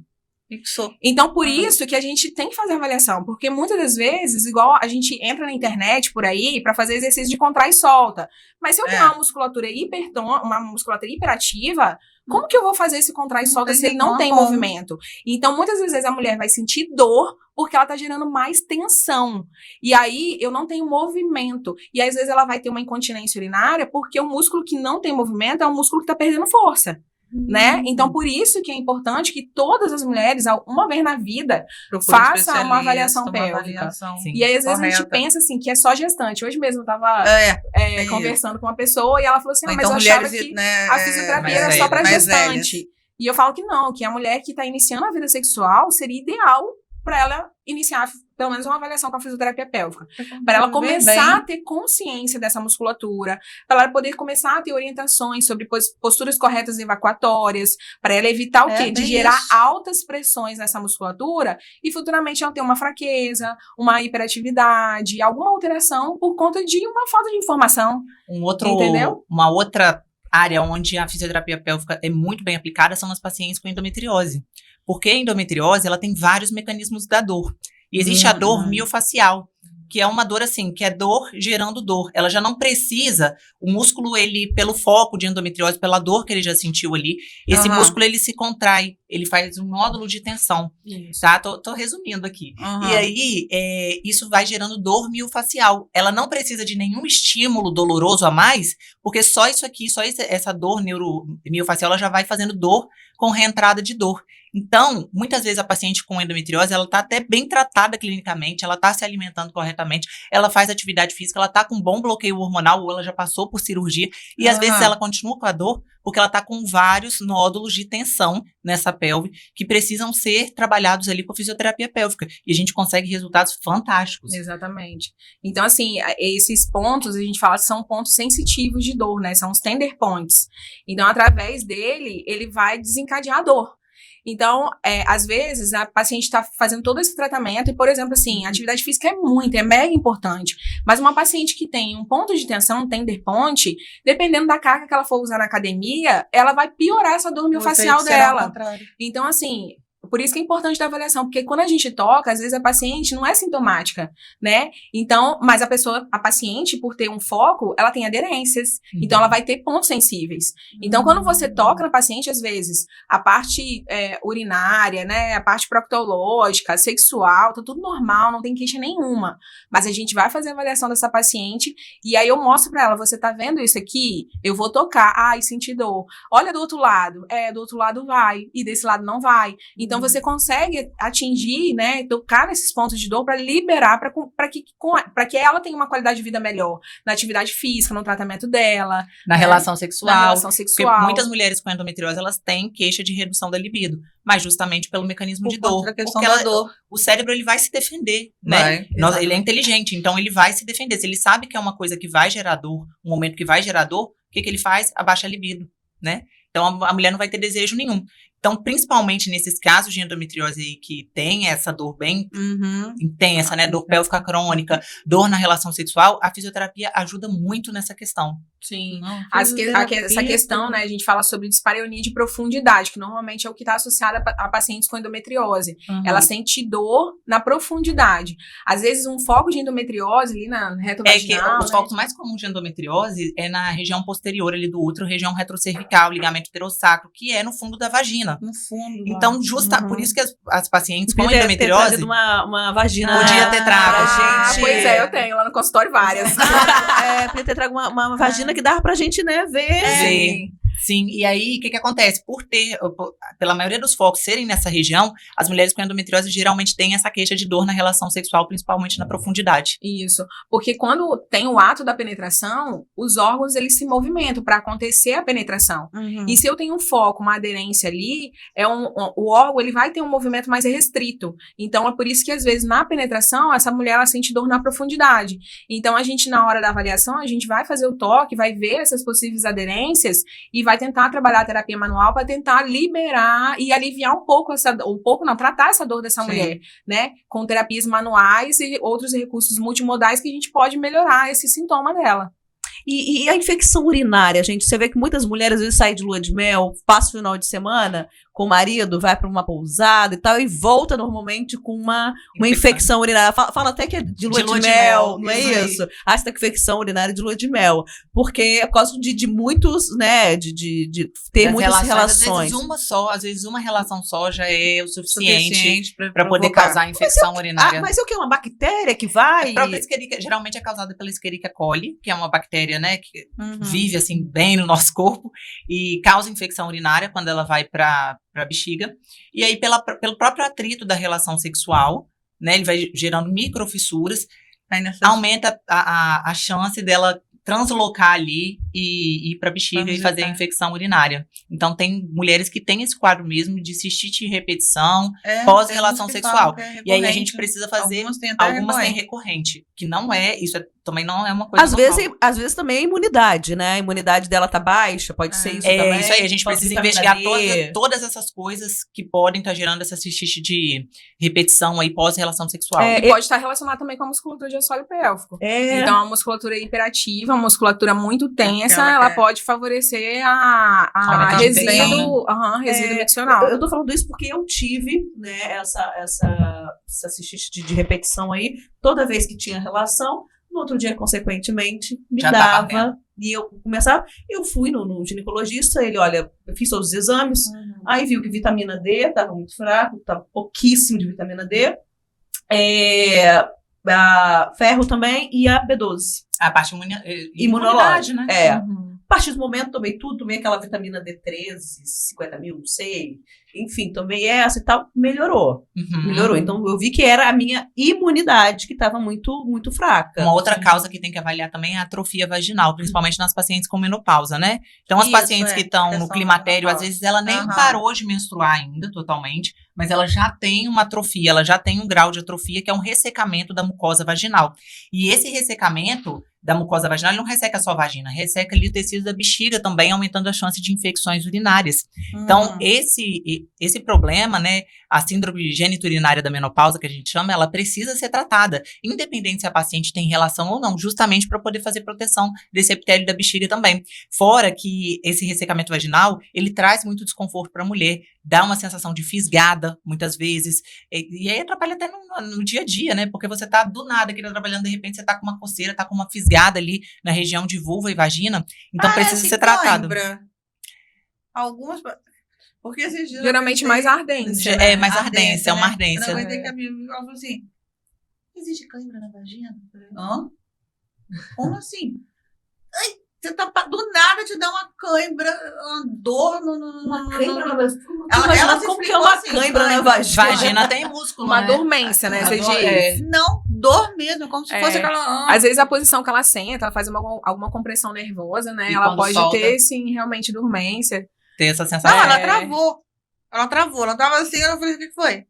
Então, por isso que a gente tem que fazer avaliação, porque muitas das vezes, igual a gente entra na internet por aí para fazer exercício de contrai e solta, mas se eu tenho uma musculatura hiperativa, como que eu vou fazer esse contrai e solta se ele não tem movimento? Então, muitas vezes a mulher vai sentir dor porque ela tá gerando mais tensão. E aí, eu não tenho movimento. E às vezes ela vai ter uma incontinência urinária porque o músculo que não tem movimento é um músculo que tá perdendo força. Né? Então, por isso que é importante que todas as mulheres, uma vez na vida, façam uma avaliação pélvica. E aí, às vezes, a gente pensa assim, que é só gestante. Hoje mesmo eu tava conversando com uma pessoa e ela falou assim, mas eu achava que a fisioterapia era só pra gestante. E eu falo que não, que a mulher que tá iniciando a vida sexual seria ideal para ela iniciar pelo menos uma avaliação com a fisioterapia pélvica, para ela começar a ter consciência dessa musculatura, para ela poder começar a ter orientações sobre posturas corretas evacuatórias, para ela evitar o quê? De gerar altas pressões nessa musculatura e futuramente ela ter uma fraqueza, uma hiperatividade, alguma alteração por conta de uma falta de informação. Entendeu? Uma outra área onde a fisioterapia pélvica é muito bem aplicada são nas pacientes com endometriose. Porque a endometriose, ela tem vários mecanismos da dor. E existe a dor miofacial, que é uma dor assim, que é dor gerando dor. Ela já não precisa, o músculo, ele, pelo foco de endometriose, pela dor que ele já sentiu ali, esse músculo, ele se contrai, ele faz um nódulo de tensão, tá? Tô resumindo aqui. E aí, isso vai gerando dor miofacial. Ela não precisa de nenhum estímulo doloroso a mais, porque só isso aqui, essa dor miofacial, ela já vai fazendo dor com reentrada de dor. Então, muitas vezes a paciente com endometriose, ela tá até bem tratada clinicamente, ela tá se alimentando corretamente, ela faz atividade física, ela tá com bom bloqueio hormonal, ou ela já passou por cirurgia, e às vezes ela continua com a dor, porque ela tá com vários nódulos de tensão nessa pelve, que precisam ser trabalhados ali com a fisioterapia pélvica, e a gente consegue resultados fantásticos. Exatamente. Então, assim, esses pontos, a gente fala que são pontos sensitivos de dor, né, são os tender points. Então, através dele, ele vai desencadear a dor. Então, às vezes, a paciente está fazendo todo esse tratamento e, por exemplo, assim, a atividade física é mega importante, mas uma paciente que tem um ponto de tensão, um tender point, dependendo da carga que ela for usar na academia, ela vai piorar essa dor miofacial dela. Então, assim, por isso que é importante da avaliação, porque quando a gente toca, às vezes a paciente não é sintomática, né? Então, mas a paciente, por ter um foco, ela tem aderências, então ela vai ter pontos sensíveis. Então, quando você toca na paciente, às vezes, a parte urinária, né, a parte proctológica, sexual, tá tudo normal, não tem queixa nenhuma. Mas a gente vai fazer a avaliação dessa paciente e aí eu mostro pra ela, você tá vendo isso aqui? Eu vou tocar, ai, senti dor. Olha do outro lado, do outro lado vai, e desse lado não vai. Então, você consegue atingir, né, tocar nesses pontos de dor para liberar, para que ela tenha uma qualidade de vida melhor na atividade física, no tratamento dela. Na relação sexual. Na relação sexual. Porque muitas mulheres com endometriose, elas têm queixa de redução da libido, mas justamente pelo mecanismo de dor. A questão da dor. O cérebro, ele vai se defender, né? Ele é inteligente, então ele vai se defender. Se ele sabe que é uma coisa que vai gerar dor, um momento que vai gerar dor, o que ele faz? Abaixa a libido, né? Então a mulher não vai ter desejo nenhum. Então, principalmente nesses casos de endometriose aí que tem essa dor bem intensa, né? Dor pélvica crônica, dor na relação sexual, a fisioterapia ajuda muito nessa questão. Sim. Essa questão, né? A gente fala sobre dispareunia de profundidade, que normalmente é o que está associado a pacientes com endometriose. Ela sente dor na profundidade. Às vezes, um foco de endometriose ali na reta vaginal. Os focos mais comuns de endometriose é na região posterior ali do útero, região retrocervical, ligamento pterosacro, que é no fundo da vagina. No fundo. Então, por isso que as pacientes com endometriose... Ter uma vagina. Podia ter trago. Gente. Pois eu tenho lá no consultório várias. Podia ter trago uma vagina que dava pra gente, né, ver. Sim, e aí o que acontece? Pela maioria dos focos serem nessa região, as mulheres com endometriose geralmente têm essa queixa de dor na relação sexual, principalmente na profundidade. Isso, porque quando tem o ato da penetração, os órgãos eles se movimentam para acontecer a penetração. E se eu tenho um foco, uma aderência ali, o órgão ele vai ter um movimento mais restrito. Então é por isso que às vezes na penetração essa mulher ela sente dor na profundidade. Então a gente na hora da avaliação a gente vai fazer o toque, vai ver essas possíveis aderências e vai tentar trabalhar a terapia manual para tentar liberar e aliviar um pouco tratar essa dor dessa mulher, né? Com terapias manuais e outros recursos multimodais que a gente pode melhorar esse sintoma dela. E a infecção urinária, gente, você vê que muitas mulheres às vezes saem de lua de mel, passa o final de semana com o marido, vai para uma pousada e tal, e volta normalmente com uma infecção urinária. Fala até que é de lua de mel, não é isso? Ah, você tá com infecção urinária de lua de mel. Porque é por causa de muitos, né, de ter das muitas relações. Às vezes uma relação só já é o suficiente para poder causar infecção urinária. Mas é o que? Uma bactéria que vai? A própria Escherichia, geralmente é causada pela Escherichia coli, que é uma bactéria, né, que vive assim bem no nosso corpo e causa infecção urinária quando ela vai para bexiga. E aí pelo próprio atrito da relação sexual, né, ele vai gerando microfissuras, aumenta a chance dela translocar ali e ir para bexiga e fazer a infecção urinária. Então tem mulheres que têm esse quadro mesmo de cistite de repetição pós-relação sexual. E aí a gente precisa fazer, algumas têm recorrente, que não é, também não é uma coisa às vezes também é imunidade, né? A imunidade dela tá baixa, pode ser isso também. É isso aí, a gente precisa investigar todas essas coisas que podem estar gerando essa cistite de repetição aí pós-relação sexual. E pode estar relacionado também com a musculatura de assoalho pélvico. Então a musculatura hiperativa, uma musculatura muito tensa, ela pode favorecer a resíduo miccional. Eu tô falando isso porque eu tive, né, essa cistite de repetição aí, toda vez que tinha relação, no outro dia, consequentemente, me dava. E eu fui no ginecologista, ele, olha, eu fiz todos os exames, aí viu que vitamina D estava muito fraco, estava pouquíssimo de vitamina D, ferro também e a B12. A parte imunológica, né? A partir do momento, tomei aquela vitamina D13, 50 mil, não sei. Enfim, tomei essa e tal, melhorou. Melhorou. Então, eu vi que era a minha imunidade que estava muito, muito fraca. Uma outra causa que tem que avaliar também é a atrofia vaginal, principalmente nas pacientes com menopausa, né? Então, as pacientes que estão no climatério, às vezes ela nem parou de menstruar ainda, totalmente, mas ela já tem uma atrofia, ela já tem um grau de atrofia, que é um ressecamento da mucosa vaginal. E esse ressecamento da mucosa vaginal, ele não resseca só a vagina, resseca ali o tecido da bexiga também, aumentando a chance de infecções urinárias. Então, esse problema, né, a síndrome geniturinária da menopausa, que a gente chama, ela precisa ser tratada, independente se a paciente tem relação ou não, justamente para poder fazer proteção desse epitélio da bexiga também. Fora que esse ressecamento vaginal, ele traz muito desconforto para a mulher, dá uma sensação de fisgada, muitas vezes, e aí atrapalha até no dia a dia, né, porque você tá do nada aqui trabalhando, de repente você tá com uma coceira, tá com uma fisgada ali na região de vulva e vagina, então precisa ser tratado. Algumas... Porque geralmente mais ardência. É mais ardência, é uma ardência. Eu não aguentei que a minha amiga falou assim: existe cãibra na vagina? Hã? Como assim? Ai, você tá do nada te dá uma cãibra, uma dor uma cãibra na vagina. Ela como que é uma cãibra na vagina? Vagina tem músculo, uma dormência, né? Você diz. Não, dor mesmo, como se fosse aquela... Às vezes a posição que ela senta, ela faz alguma compressão nervosa, né? Ela pode ter, sim, realmente dormência. Ter essa sensação. Não, ela travou. Ela tava assim, eu falei, o que foi?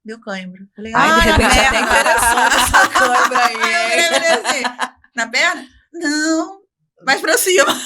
Deu cãibra. Falei, de repente até interessante essa cãibra aí. Eu falei assim, na perna? Não, mais pra cima.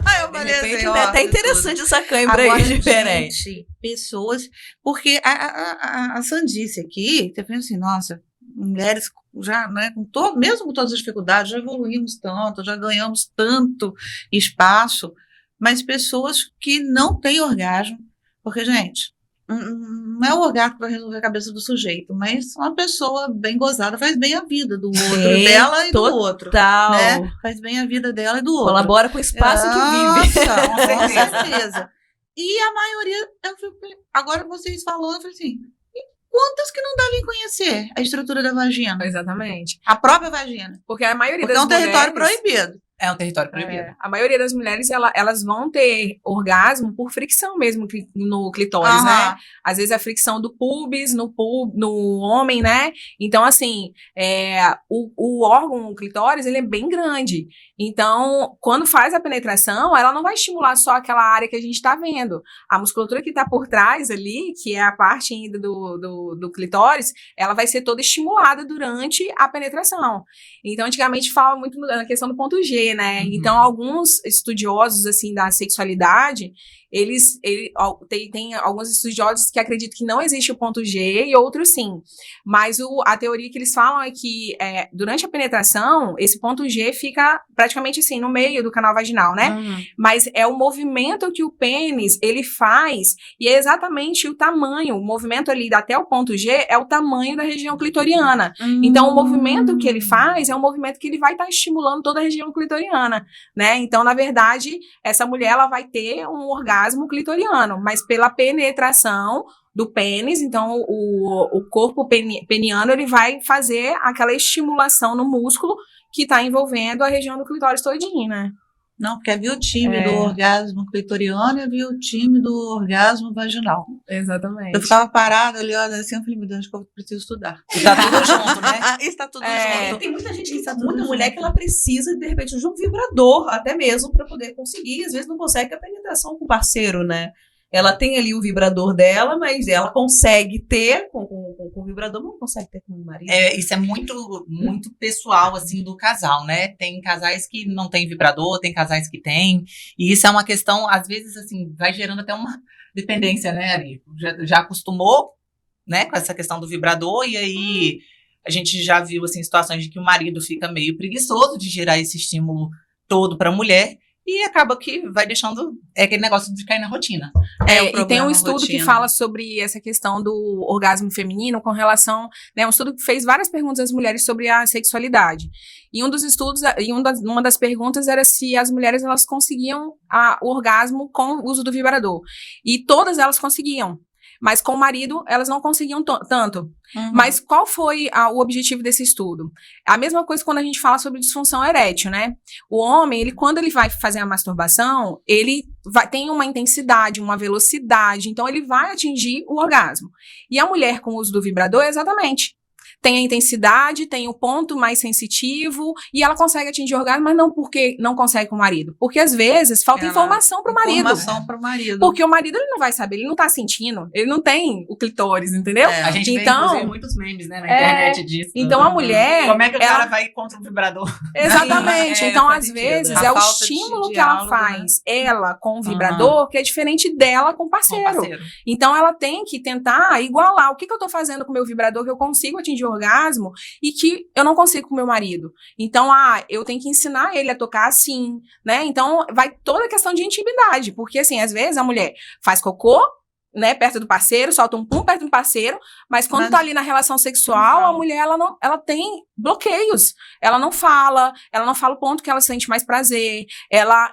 Aí eu falei assim, é até interessante essa cãibra agora, aí, diferente. Gente, pessoas... Porque a Sandice aqui, você pensa assim, nossa, mulheres já, né, mesmo com todas as dificuldades, já evoluímos tanto, já ganhamos tanto espaço, mas pessoas que não têm orgasmo, porque, gente, não é o orgasmo que vai resolver a cabeça do sujeito, mas uma pessoa bem gozada faz bem a vida do outro, dela e do outro. Né? Faz bem a vida dela e do outro. Colabora com o espaço que vive. Nossa, com certeza. E a maioria, agora vocês falando, eu falei assim, quantas que não devem conhecer a estrutura da vagina? Exatamente. A própria vagina. Porque a maioria é um território proibido. É um território proibido. A maioria das mulheres, elas vão ter orgasmo por fricção mesmo no clitóris, né? Às vezes a fricção do pubis, no homem, né? Então, assim, o órgão, o clitóris, ele é bem grande. Então, quando faz a penetração, ela não vai estimular só aquela área que a gente tá vendo. A musculatura que tá por trás ali, que é a parte ainda do clitóris, ela vai ser toda estimulada durante a penetração. Então, antigamente falava muito na questão do ponto G, né? Uhum. Então, alguns estudiosos, assim, da sexualidade, tem alguns estudiosos que acreditam que não existe o ponto G e outros sim. Mas a teoria que eles falam é que durante a penetração, esse ponto G fica praticamente assim, no meio do canal vaginal, né? Mas é o movimento que o pênis, ele faz e é exatamente o tamanho, o movimento ali até o ponto G é o tamanho da região clitoriana. Então, o movimento que ele faz é um movimento que ele vai estar estimulando toda a região clitoriana, né? Então, na verdade, essa mulher, ela vai ter um orgasmo clitoriano, mas pela penetração do pênis, então o corpo peniano, ele vai fazer aquela estimulação no músculo que está envolvendo a região do clitóris todinha, né? Não, porque havia o time do orgasmo clitoriano e havia o time do orgasmo vaginal. Exatamente. Eu ficava parada ali, olha assim, eu falei, meu Deus, acho que eu preciso estudar. E tá tudo junto, né? Está tudo junto. Tem muita gente muita mulher que ela precisa, de repente, de um vibrador, até mesmo, para poder conseguir. Às vezes não consegue a penetração com o parceiro, né? Ela tem ali o vibrador dela, mas ela consegue ter com o vibrador, mas não consegue ter com o marido. Isso é muito, muito pessoal, assim, do casal, né? Tem casais que não tem vibrador, tem casais que tem. E isso é uma questão, às vezes, assim, vai gerando até uma dependência, né, Ari? Já acostumou, né, com essa questão do vibrador, e aí a gente já viu, assim, situações de que o marido fica meio preguiçoso de gerar esse estímulo todo para a mulher. E acaba que vai deixando aquele negócio de cair na rotina. E tem um estudo que fala sobre essa questão do orgasmo feminino com relação, né, um estudo que fez várias perguntas às mulheres sobre a sexualidade. E um dos estudos, uma das perguntas era se as mulheres elas conseguiam o orgasmo com o uso do vibrador. E todas elas conseguiam. Mas com o marido, elas não conseguiam tanto. Mas qual foi o objetivo desse estudo? A mesma coisa quando a gente fala sobre disfunção erétil, né? O homem, quando ele vai fazer a masturbação, ele tem uma intensidade, uma velocidade, então ele vai atingir o orgasmo. E a mulher com o uso do vibrador, exatamente. Tem a intensidade, tem o ponto mais sensitivo e ela consegue atingir o orgasmo, mas não porque não consegue com o marido. Porque às vezes falta informação pro marido. Informação pro marido. Porque o marido ele não vai saber, ele não tá sentindo, ele não tem o clitóris, entendeu? A gente vê, inclusive, muitos memes, né, na internet disso. Então a mulher... Como é que o cara vai contra o vibrador? Exatamente. Então, às vezes, é o estímulo que ela faz, ela com o vibrador, que é diferente dela com o parceiro. Então, ela tem que tentar igualar. O que eu tô fazendo com o meu vibrador que eu consigo atingir orgasmo e que eu não consigo com meu marido. Então, eu tenho que ensinar ele a tocar assim, né? Então, vai toda a questão de intimidade, porque assim, às vezes a mulher faz cocô, né, perto do parceiro, solta um pum perto do parceiro, mas quando tá ali na relação sexual, a mulher, ela tem bloqueios. Ela não fala o ponto que ela sente mais prazer,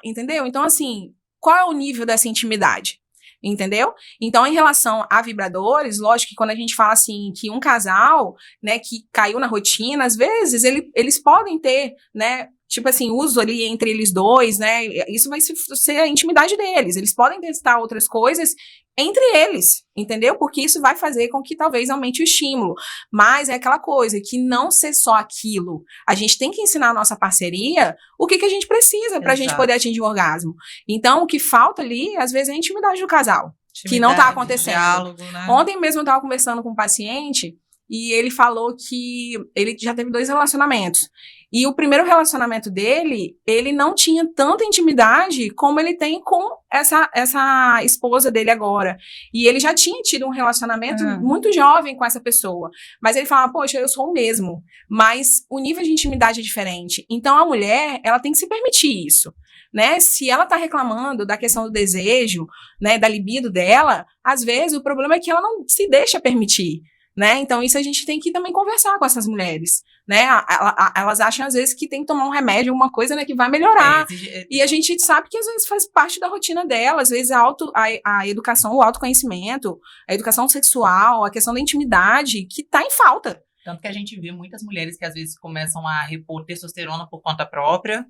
entendeu? Então, assim, qual é o nível dessa intimidade? Entendeu? Então, em relação a vibradores, lógico que quando a gente fala assim, que um casal, né, que caiu na rotina, às vezes eles podem ter, né, tipo assim, uso ali entre eles dois, né, isso vai ser a intimidade deles, eles podem testar outras coisas entre eles, entendeu? Porque isso vai fazer com que talvez aumente o estímulo, mas é aquela coisa, que não ser só aquilo, a gente tem que ensinar a nossa parceria o que a gente precisa pra gente poder atingir o orgasmo. Então, o que falta ali, às vezes, é a intimidade do casal, que não tá acontecendo. Diálogo, né? Ontem mesmo eu tava conversando com um paciente, e ele falou que ele já teve 2 relacionamentos. E o primeiro relacionamento dele, ele não tinha tanta intimidade como ele tem com essa esposa dele agora. E ele já tinha tido um relacionamento muito jovem com essa pessoa. Mas ele fala, poxa, eu sou o mesmo. Mas o nível de intimidade é diferente. Então, a mulher, ela tem que se permitir isso. Né? Se ela tá reclamando da questão do desejo, né, da libido dela, às vezes o problema é que ela não se deixa permitir. Né? Então, isso a gente tem que também conversar com essas mulheres, né? Elas acham, às vezes, que tem que tomar um remédio, alguma coisa, né, que vai melhorar. E a gente sabe que, às vezes, faz parte da rotina dela. Às vezes, a educação, o autoconhecimento, a educação sexual, a questão da intimidade, que tá em falta. Tanto que a gente vê muitas mulheres que, às vezes, começam a repor testosterona por conta própria,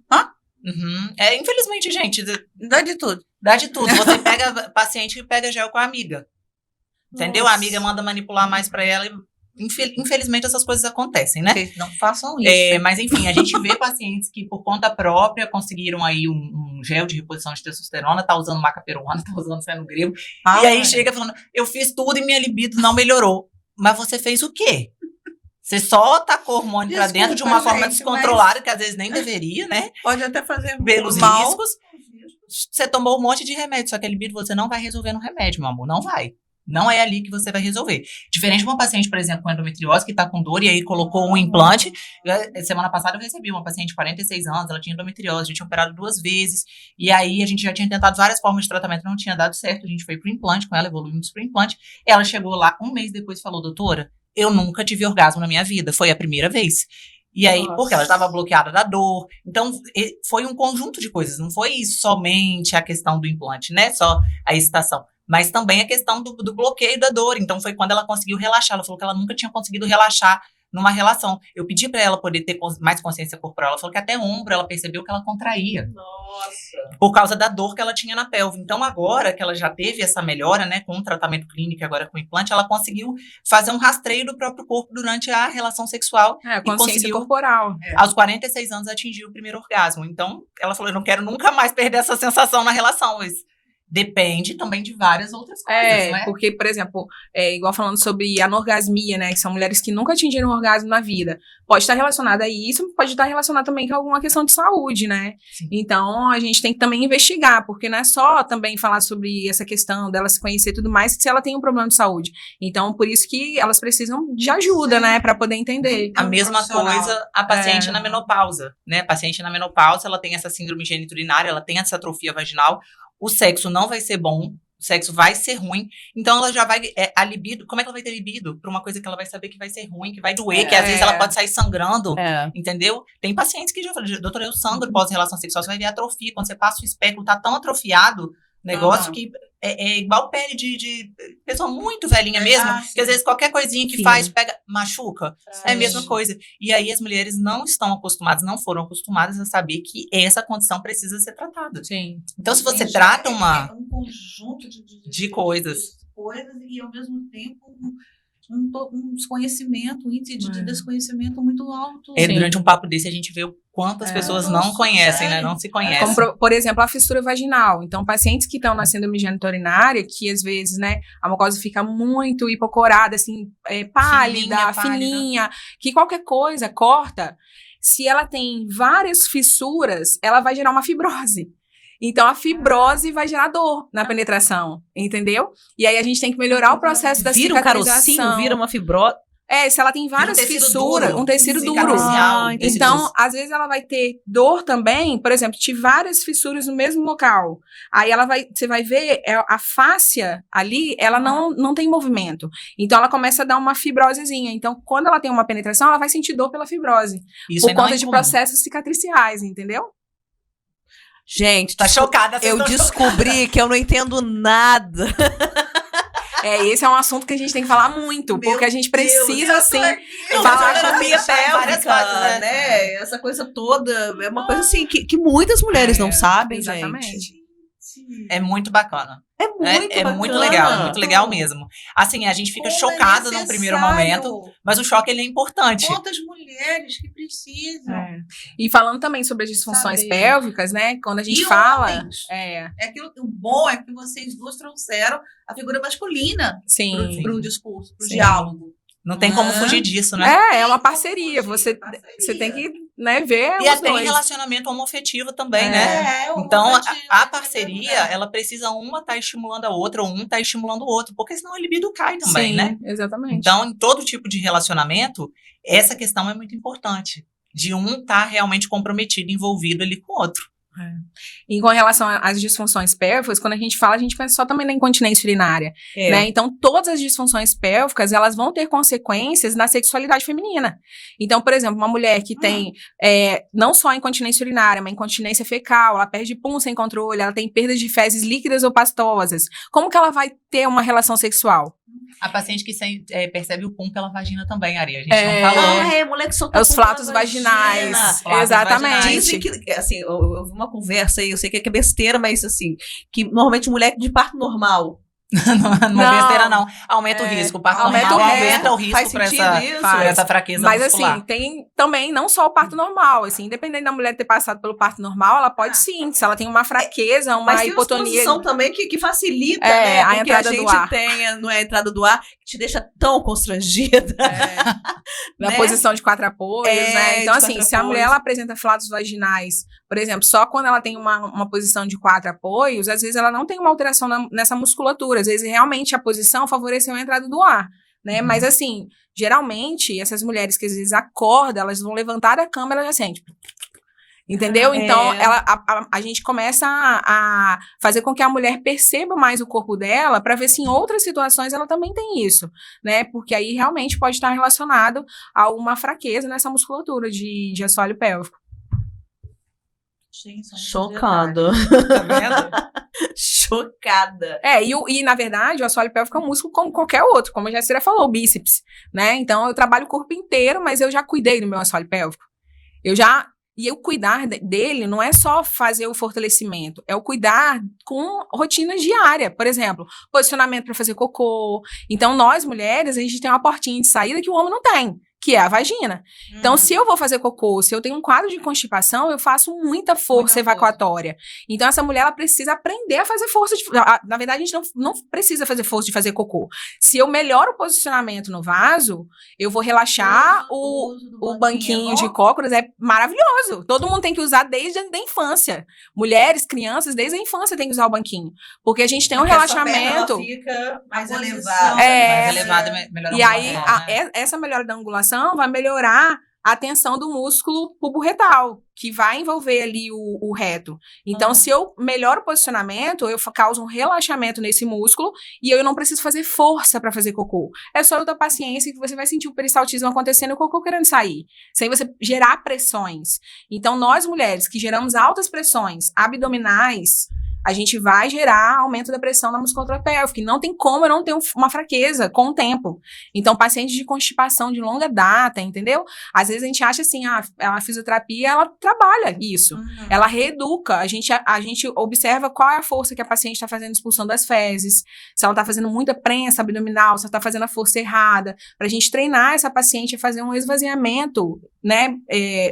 Infelizmente, gente, Dá de tudo. dá de tudo. Você pega paciente que pega gel com a amiga. Entendeu? Nossa. A amiga manda manipular mais pra ela. Infelizmente, essas coisas acontecem, né? Vocês não façam isso. Mas, enfim, a gente vê pacientes que, por conta própria, conseguiram aí um gel de reposição de testosterona, tá usando maca peruana, tá usando feno-grego. E aí chega falando, eu fiz tudo e minha libido não melhorou. Mas você fez o quê? Você só tacou hormônio pra dentro de uma forma descontrolada, que às vezes nem deveria, né? Pode até fazer Pelos mal. riscos. Você tomou um monte de remédio, só que a libido você não vai resolver no remédio, meu amor. Não vai. Não é ali que você vai resolver. Diferente de uma paciente, por exemplo, com endometriose, que tá com dor e aí colocou um implante. Semana passada eu recebi uma paciente de 46 anos, ela tinha endometriose, a gente tinha operado 2 vezes. E aí a gente já tinha tentado várias formas de tratamento, não tinha dado certo. A gente foi pro implante com ela, evoluímos pro implante. Ela chegou lá 1 mês depois e falou, doutora, eu nunca tive orgasmo na minha vida, foi a primeira vez. E aí, porque ela estava bloqueada da dor. Então, foi um conjunto de coisas, não foi somente a questão do implante, né? Só a excitação. Mas também a questão do bloqueio da dor. Então, foi quando ela conseguiu relaxar. Ela falou que ela nunca tinha conseguido relaxar numa relação. Eu pedi para ela poder ter mais consciência corporal. Ela falou que até ombro ela percebeu que ela contraía. Nossa! Por causa da dor que ela tinha na pelve. Então, agora que ela já teve essa melhora, né, com o tratamento clínico e agora com o implante, ela conseguiu fazer um rastreio do próprio corpo durante a relação sexual. Consciência corporal. Aos 46 anos, atingiu o primeiro orgasmo. Então, ela falou, eu não quero nunca mais perder essa sensação na relação. Mas depende também de várias outras coisas, né? Porque, por exemplo, igual falando sobre anorgasmia, né? Que são mulheres que nunca atingiram um orgasmo na vida. Pode estar relacionada a isso, pode estar relacionada também com alguma questão de saúde, né? Sim. Então, a gente tem que também investigar, porque não é só também falar sobre essa questão dela se conhecer e tudo mais, se ela tem um problema de saúde. Então, por isso que elas precisam de ajuda, né? Pra poder entender. A mesma coisa a paciente na menopausa, né? A paciente na menopausa, ela tem essa síndrome geniturinária, ela tem essa atrofia vaginal, o sexo não vai ser bom, o sexo vai ser ruim, então ela já vai, a libido, como é que ela vai ter libido pra uma coisa que ela vai saber que vai ser ruim, que vai doer, que às vezes ela pode sair sangrando, entendeu? Tem pacientes que já falam, doutora, eu sangro pós-relação sexual, você vai ver atrofia, quando você passa o espéculo, tá tão atrofiado, negócio que é igual pele de pessoa muito velhinha mesmo, que às vezes qualquer coisinha que faz, pega, machuca, é a mesma coisa. E aí as mulheres não estão acostumadas, não foram acostumadas a saber que essa condição precisa ser tratada. Sim. Então se você trata um conjunto de coisas e ao mesmo tempo um desconhecimento, um índice de desconhecimento muito alto. Durante um papo desse a gente vê o quantas pessoas não conhecem, né? Não se conhecem. Como, por exemplo, a fissura vaginal. Então, pacientes que estão na síndrome geniturinária, que às vezes, né, a mucosa fica muito hipocorada, assim, pálida, fininha, que qualquer coisa corta, se ela tem várias fissuras, ela vai gerar uma fibrose. Então, a fibrose vai gerar dor na penetração, entendeu? E aí a gente tem que melhorar o processo da cicatrização. Vira um carocinho, vira uma fibrose. Se ela tem várias fissuras, um tecido duro. Então, às vezes ela vai ter dor também, por exemplo, tive várias fissuras no mesmo local. Aí você vai ver, a fáscia ali, ela não tem movimento. Então, ela começa a dar uma fibrosezinha. Então, quando ela tem uma penetração, ela vai sentir dor pela fibrose. Isso por conta de processos cicatriciais, entendeu? Gente, tá chocada. Eu descobri que eu não entendo nada. Esse é um assunto que a gente tem que falar muito, porque a gente precisa, assim, falar sobre a pélvica, né? Essa coisa toda, é uma coisa, assim, que muitas mulheres não sabem, gente. É muito bacana. É muito legal mesmo. Assim, a gente fica chocado num primeiro momento, mas o choque, ele é importante. Quantas mulheres que precisam. E falando também sobre as disfunções pélvicas, né? Quando a gente fala... Homens. O bom é que vocês duas trouxeram a figura masculina pro discurso, pro diálogo. Não tem como fugir disso, né? É uma parceria. Você tem que, né, ver e até em relacionamento homoafetivo também, né? Então, a parceria, ela precisa uma estar estimulando a outra, ou um estar estimulando o outro, porque senão a libido cai também, né? Exatamente. Então, em todo tipo de relacionamento, essa questão é muito importante, de um estar realmente comprometido, envolvido ali com o outro. E com relação às disfunções pélvicas, quando a gente fala, a gente pensa só também na incontinência urinária, né? Então, todas as disfunções pélvicas, elas vão ter consequências na sexualidade feminina. Então, por exemplo, uma mulher que tem não só a incontinência urinária, mas incontinência fecal, ela perde pum sem controle, ela tem perda de fezes líquidas ou pastosas. Como que ela vai ter uma relação sexual? A paciente que percebe o pum pela vagina também, Ari. A gente não falou. Mulher que solta Os flatos vaginais. Exatamente. Dizem que, assim, eu vi uma conversa aí, eu sei que é besteira, mas assim, que normalmente mulher de parto normal. Não é besteira, não. Aumenta o risco. O parto normal aumenta o risco pra essa fraqueza muscular. Mas assim, tem também não só o parto normal, assim, independente da mulher ter passado pelo parto normal, ela pode sim, se ela tem uma fraqueza, uma hipotonia. Mas tem também que facilita, né? A entrada do ar. Não é a entrada do ar, que te deixa tão constrangida. Na posição de 4 apoios, né? Então, assim, se a mulher ela apresenta flatos vaginais, por exemplo, só quando ela tem uma posição de 4 apoios, às vezes ela não tem uma alteração nessa musculatura. Às vezes, realmente, a posição favoreceu a entrada do ar, né? Mas, assim, geralmente, essas mulheres que às vezes acordam, elas vão levantar da cama, elas já sentem. Entendeu? Então, a gente começa a fazer com que a mulher perceba mais o corpo dela para ver se em outras situações ela também tem isso, né? Porque aí realmente pode estar relacionado a uma fraqueza nessa musculatura de assoalho pélvico. Chocado. Tá vendo? Chocada. E na verdade, o assoalho pélvico é um músculo como qualquer outro, como a Jacira falou, o bíceps, né? Então, eu trabalho o corpo inteiro, mas eu já cuidei do meu assoalho pélvico. E eu cuidar dele não é só fazer o fortalecimento, é o cuidar com rotina diária. Por exemplo, posicionamento para fazer cocô. Então, nós, mulheres, a gente tem uma portinha de saída que o homem não tem, que é a vagina. Então, se eu vou fazer cocô, se eu tenho um quadro de constipação, eu faço muita força evacuatória. Então, essa mulher, ela precisa aprender a fazer força. Na verdade, a gente não precisa fazer força de fazer cocô. Se eu melhoro o posicionamento no vaso, eu vou relaxar o banquinho de cócoras. É maravilhoso. Todo mundo tem que usar desde a infância. Mulheres, crianças, desde a infância tem que usar o banquinho. Porque a gente tem um relaxamento. Fica mais elevada. Mais elevada, melhora. E aí, essa melhora da angulação vai melhorar a tensão do músculo pubo-retal, que vai envolver ali o reto. Então, se eu melhoro o posicionamento, eu causo um relaxamento nesse músculo e eu não preciso fazer força para fazer cocô. É só eu ter paciência que você vai sentir o peristaltismo acontecendo e o cocô querendo sair, sem você gerar pressões. Então, nós mulheres que geramos altas pressões abdominais, a gente vai gerar aumento da pressão na musculatura pélvica. E não tem como eu não ter uma fraqueza com o tempo. Então, pacientes de constipação de longa data, entendeu? Às vezes a gente acha assim, a fisioterapia, ela trabalha isso. Ela reeduca. A gente observa qual é a força que a paciente está fazendo expulsão das fezes, se ela está fazendo muita prensa abdominal, se ela está fazendo a força errada, para a gente treinar essa paciente a fazer um esvaziamento, né,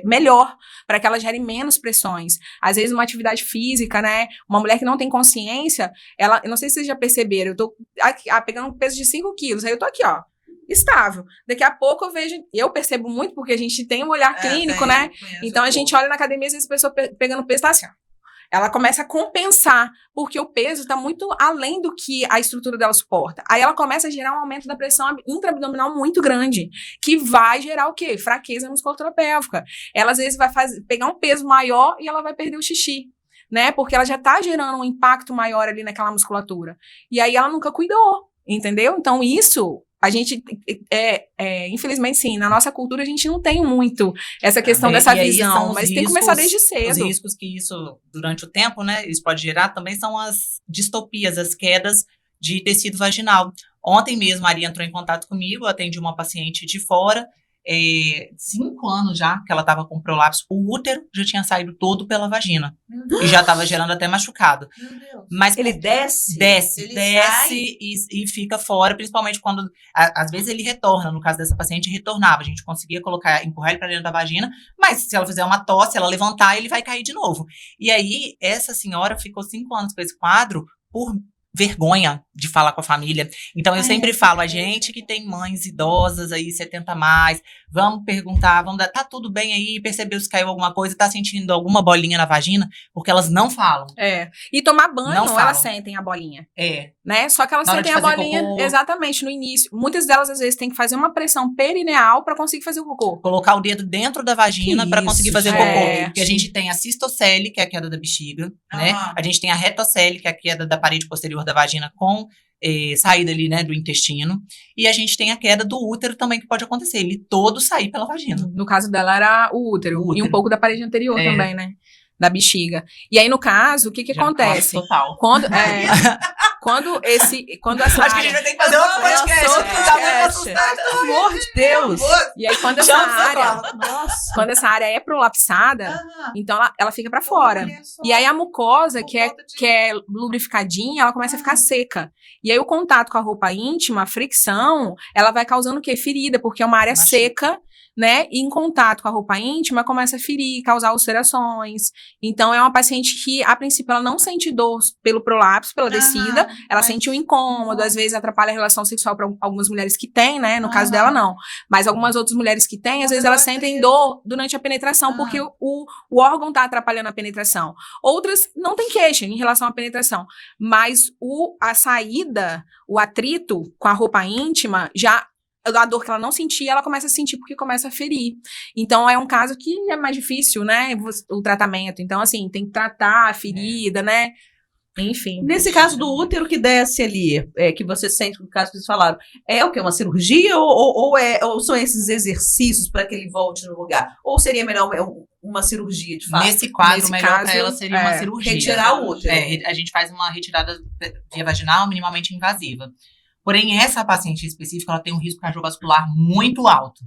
melhor, para que ela gere menos pressões. Às vezes, uma atividade física, né, uma mulher que não tem consciência, eu não sei se vocês já perceberam, eu tô aqui, pegando um peso de 5 quilos, aí eu tô aqui, ó, estável. Daqui a pouco eu percebo muito, porque a gente tem um olhar clínico, né? Então, a gente olha na academia, às vezes a pessoa pegando peso, tá assim, ó. Ela começa a compensar, porque o peso está muito além do que a estrutura dela suporta. Aí ela começa a gerar um aumento da pressão intraabdominal muito grande, que vai gerar o quê? Fraqueza na musculatura pélvica. Ela, às vezes, vai pegar um peso maior e ela vai perder o xixi, né? Porque ela já está gerando um impacto maior ali naquela musculatura. E aí ela nunca cuidou, entendeu? Então, isso... A gente, infelizmente, sim, na nossa cultura a gente não tem muito essa questão dessa visão, mas tem que começar desde cedo. Os riscos que isso, durante o tempo, né, isso pode gerar também são as distopias, as quedas de tecido vaginal. Ontem mesmo a Ari entrou em contato comigo, eu atendi uma paciente de fora, 5 anos já que ela estava com prolapso, o útero já tinha saído todo pela vagina e já estava gerando até machucado. Mas ele desce e fica fora, principalmente quando às vezes ele retorna. No caso dessa paciente, retornava, a gente conseguia empurrar ele para dentro da vagina, mas se ela fizer uma tosse, ela levantar, ele vai cair de novo. E aí essa senhora ficou 5 anos com esse quadro por vergonha de falar com a família. Então, eu sempre falo, a gente que tem mães idosas aí, 70 mais, vamos perguntar, tá tudo bem aí, percebeu se caiu alguma coisa, tá sentindo alguma bolinha na vagina, porque elas não falam. E tomar banho, elas sentem a bolinha. Né? Só que elas sentem a bolinha, cocô. Exatamente, no início. Muitas delas, às vezes, têm que fazer uma pressão perineal para conseguir fazer o cocô. Colocar o dedo dentro da vagina para conseguir fazer cocô. Porque a gente tem a cistocele, que é a queda da bexiga, né? A gente tem a retocele, que é a queda da parede posterior da vagina com saída ali, né, do intestino. E a gente tem a queda do útero também, que pode acontecer. Ele todo sair pela vagina. No caso dela era o útero. E um pouco da parede anterior também, né? Da bexiga. E aí, no caso, o que acontece? Total. quando essa Acho que a gente vai ter que fazer outro podcast. Pelo amor de Deus. E aí, quando essa área é prolapsada, então ela fica pra fora. E aí a mucosa, que é lubrificadinha, ela começa a ficar seca. E aí o contato com a roupa íntima, a fricção, ela vai causando o quê? Ferida, porque é uma área seca, né? E em contato com a roupa íntima, começa a ferir, causar ulcerações. Então, é uma paciente que, a princípio, ela não sente dor pelo prolapso, pela descida, ela sente um incômodo, às vezes atrapalha a relação sexual para algumas mulheres que têm, né? No caso dela, não. Mas algumas outras mulheres que têm, às vezes elas sentem dor durante a penetração, porque o órgão tá atrapalhando a penetração. Outras não têm queixa em relação à penetração, mas a saída, o atrito com a roupa íntima, já a dor que ela não sentia, ela começa a sentir porque começa a ferir. Então, é um caso que é mais difícil, né? O tratamento. Então, assim, tem que tratar a ferida, né? Enfim. Nesse caso do útero que desce ali, que você sente, no caso que vocês falaram, é o quê? Uma cirurgia ou são esses exercícios para que ele volte no lugar? Ou seria melhor uma cirurgia, de fato? Nesse quadro, melhor para ela seria uma cirurgia. Retirar o útero. A gente faz uma retirada via vaginal minimamente invasiva. Porém, essa paciente específica, ela tem um risco cardiovascular muito alto.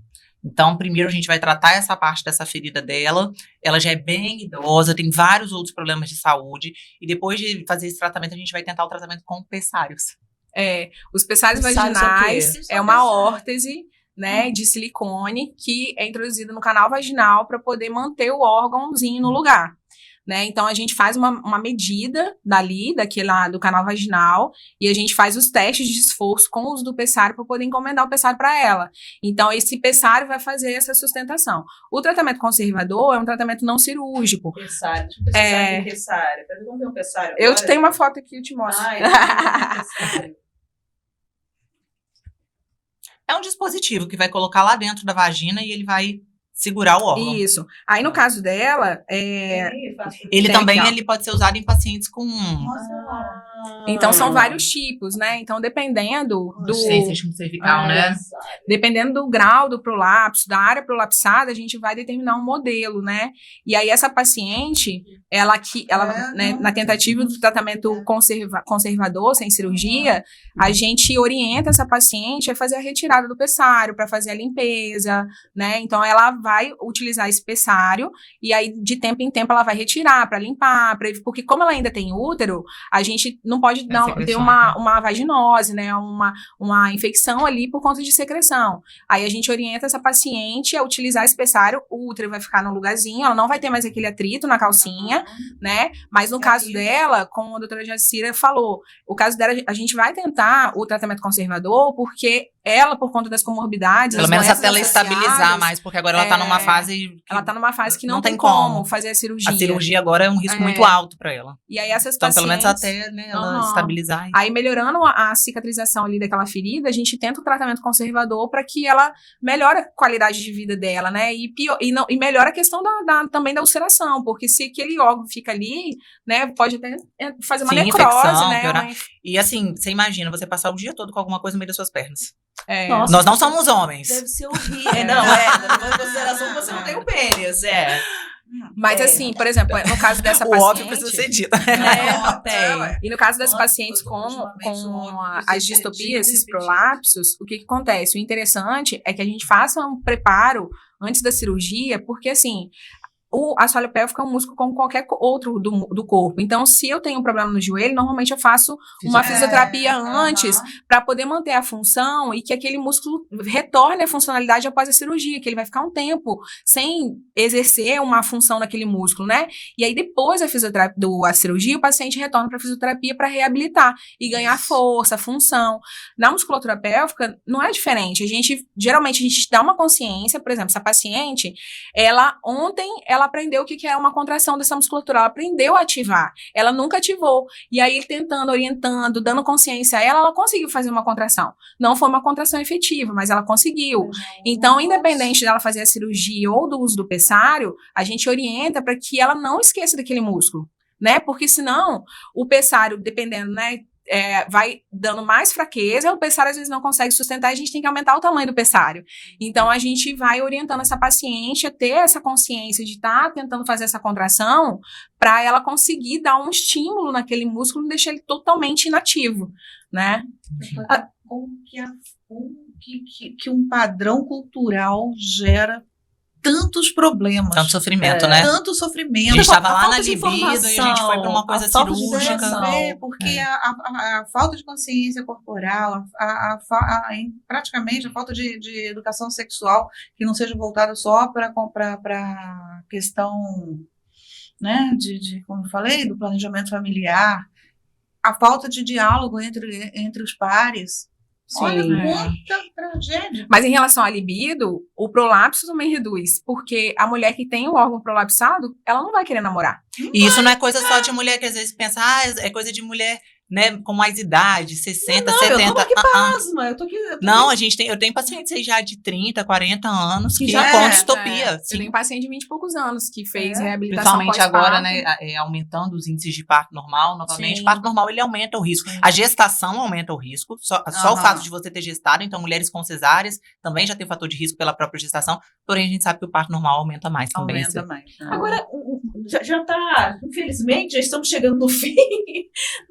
Então, primeiro a gente vai tratar essa parte dessa ferida dela. Ela já é bem idosa, tem vários outros problemas de saúde. E depois de fazer esse tratamento, a gente vai tentar o tratamento com pessários. Os pessários vaginais é uma órtese, né, de silicone que é introduzida no canal vaginal para poder manter o órgãozinho no lugar. Né? Então, a gente faz uma medida daquele lá do canal vaginal, e a gente faz os testes de esforço com o uso do pessário para poder encomendar o pessário para ela. Então, esse pessário vai fazer essa sustentação. O tratamento conservador é um tratamento não cirúrgico. Pessário, deixa eu precisar de pessário. Vamos ver um pessário agora? Eu tenho uma foto aqui, eu te mostro. É um dispositivo que vai colocar lá dentro da vagina e ele vai segurar o órgão. Isso. Aí, no caso dela, ele também ele pode ser usado em pacientes com... Então, são vários tipos, né? Então, dependendo do... cervical, né? Dependendo do grau do prolapso, da área prolapsada, a gente vai determinar um modelo, né? E aí, essa paciente, ela né, na tentativa do tratamento conservador, sem cirurgia, a gente orienta essa paciente a fazer a retirada do pessário, para fazer a limpeza, né? Então, ela vai utilizar esse pessário, e aí, de tempo em tempo, ela vai retirar para limpar, porque como ela ainda tem útero, a gente não pode ter uma vaginose, né? Uma infecção ali por conta de secreção. Aí a gente orienta essa paciente a utilizar esse pessário, o útero vai ficar no lugarzinho, ela não vai ter mais aquele atrito na calcinha, né? Mas no caso dela, como a doutora Jacira falou, o caso dela, a gente vai tentar o tratamento conservador, porque ela, por conta das comorbidades... Pelo menos até ela estabilizar mais, porque agora ela tá numa fase... Ela tá numa fase que não tem como fazer a cirurgia. A cirurgia agora é um risco muito alto para ela. E aí essas então, pacientes... pelo menos até, né, ela estabilizar. Aí, melhorando a cicatrização ali daquela ferida, a gente tenta o tratamento conservador para que ela melhore a qualidade de vida dela, né? E melhora a questão também da ulceração, porque se aquele órgão fica ali, né, pode até fazer uma necrose, infecção, né? E assim, você imagina, você passar o dia todo com alguma coisa no meio das suas pernas. Nossa, nós não somos homens. Deve ser horrível. Levando em consideração que você não tem o pênis, Mas assim, por exemplo, no caso dessa o paciente... O óbvio precisa ser dito. E no caso das pacientes com as distopias, esses prolapsos, o que acontece? O interessante é que a gente faça um preparo antes da cirurgia, porque assim... O assoalho pélvico é um músculo como qualquer outro do corpo. Então, se eu tenho um problema no joelho, normalmente eu faço uma fisioterapia antes para poder manter a função e que aquele músculo retorne à funcionalidade após a cirurgia, que ele vai ficar um tempo sem exercer uma função naquele músculo, né? E aí, depois da cirurgia, o paciente retorna para a fisioterapia para reabilitar e ganhar força, função. Na musculatura pélvica, não é diferente. Geralmente, a gente dá uma consciência, por exemplo, essa paciente, ontem ela aprendeu o que é uma contração dessa musculatura, ela aprendeu a ativar, ela nunca ativou, e aí tentando, orientando, dando consciência a ela conseguiu fazer uma contração, não foi uma contração efetiva, mas ela conseguiu. Então, independente dela fazer a cirurgia ou do uso do pessário, a gente orienta para que ela não esqueça daquele músculo, né, porque senão, o pessário, dependendo, né, vai dando mais fraqueza, o pessário às vezes não consegue sustentar, e a gente tem que aumentar o tamanho do pessário. Então, a gente vai orientando essa paciente a ter essa consciência de estar tentando fazer essa contração para ela conseguir dar um estímulo naquele músculo e deixar ele totalmente inativo, né? Como que um padrão cultural gera tantos problemas. Tanto sofrimento, né? Tanto sofrimento. A gente estava lá na de libido e a gente foi para uma coisa cirúrgica. Porque a falta de consciência corporal, praticamente a falta de educação sexual, que não seja voltada só para a questão, né, como eu falei, do planejamento familiar, a falta de diálogo entre os pares. Sim. Olha quanta tragédia. Mas em relação à libido, o prolapso também reduz, porque a mulher que tem o órgão prolapsado, ela não vai querer namorar. E isso não é coisa só de mulher que às vezes pensa, é coisa de mulher, né, com mais idade, 60, 70. Eu tô aqui pasma, eu tô aqui... Não, eu tenho pacientes aí já de 30, 40 anos que já com distopia. Eu tenho um paciente de 20 e poucos anos que fez reabilitação Principalmente pós-parto. agora, né, aumentando os índices de parto normal, novamente. Sim. Parto normal, ele aumenta o risco. Sim. A gestação aumenta o risco, só o fato de você ter gestado, então mulheres com cesáreas também já tem fator de risco pela própria gestação, porém a gente sabe que o parto normal aumenta mais também. Aumenta mais. Né? Agora, já tá, infelizmente, já estamos chegando no fim,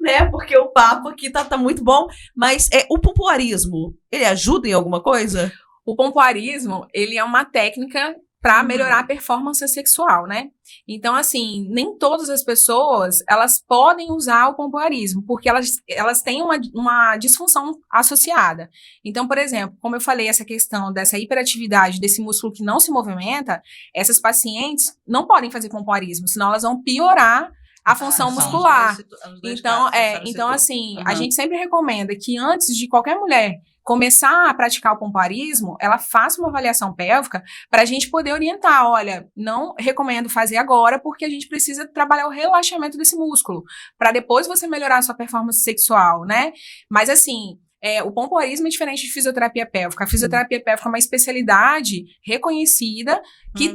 né? Porque o papo aqui tá muito bom, mas o pompoarismo, ele ajuda em alguma coisa? O pompoarismo, ele é uma técnica para melhorar a performance sexual, né? Então, assim, nem todas as pessoas, elas podem usar o pompoarismo, porque elas têm uma disfunção associada. Então, por exemplo, como eu falei, essa questão dessa hiperatividade desse músculo que não se movimenta, essas pacientes não podem fazer pompoarismo, senão elas vão piorar a função muscular. Então, assim, a gente sempre recomenda que antes de qualquer mulher começar a praticar o pompoarismo, ela faça uma avaliação pélvica para a gente poder orientar, olha, não recomendo fazer agora porque a gente precisa trabalhar o relaxamento desse músculo, para depois você melhorar a sua performance sexual, né? Mas assim, o pompoarismo é diferente de fisioterapia pélvica. A fisioterapia pélvica é uma especialidade reconhecida que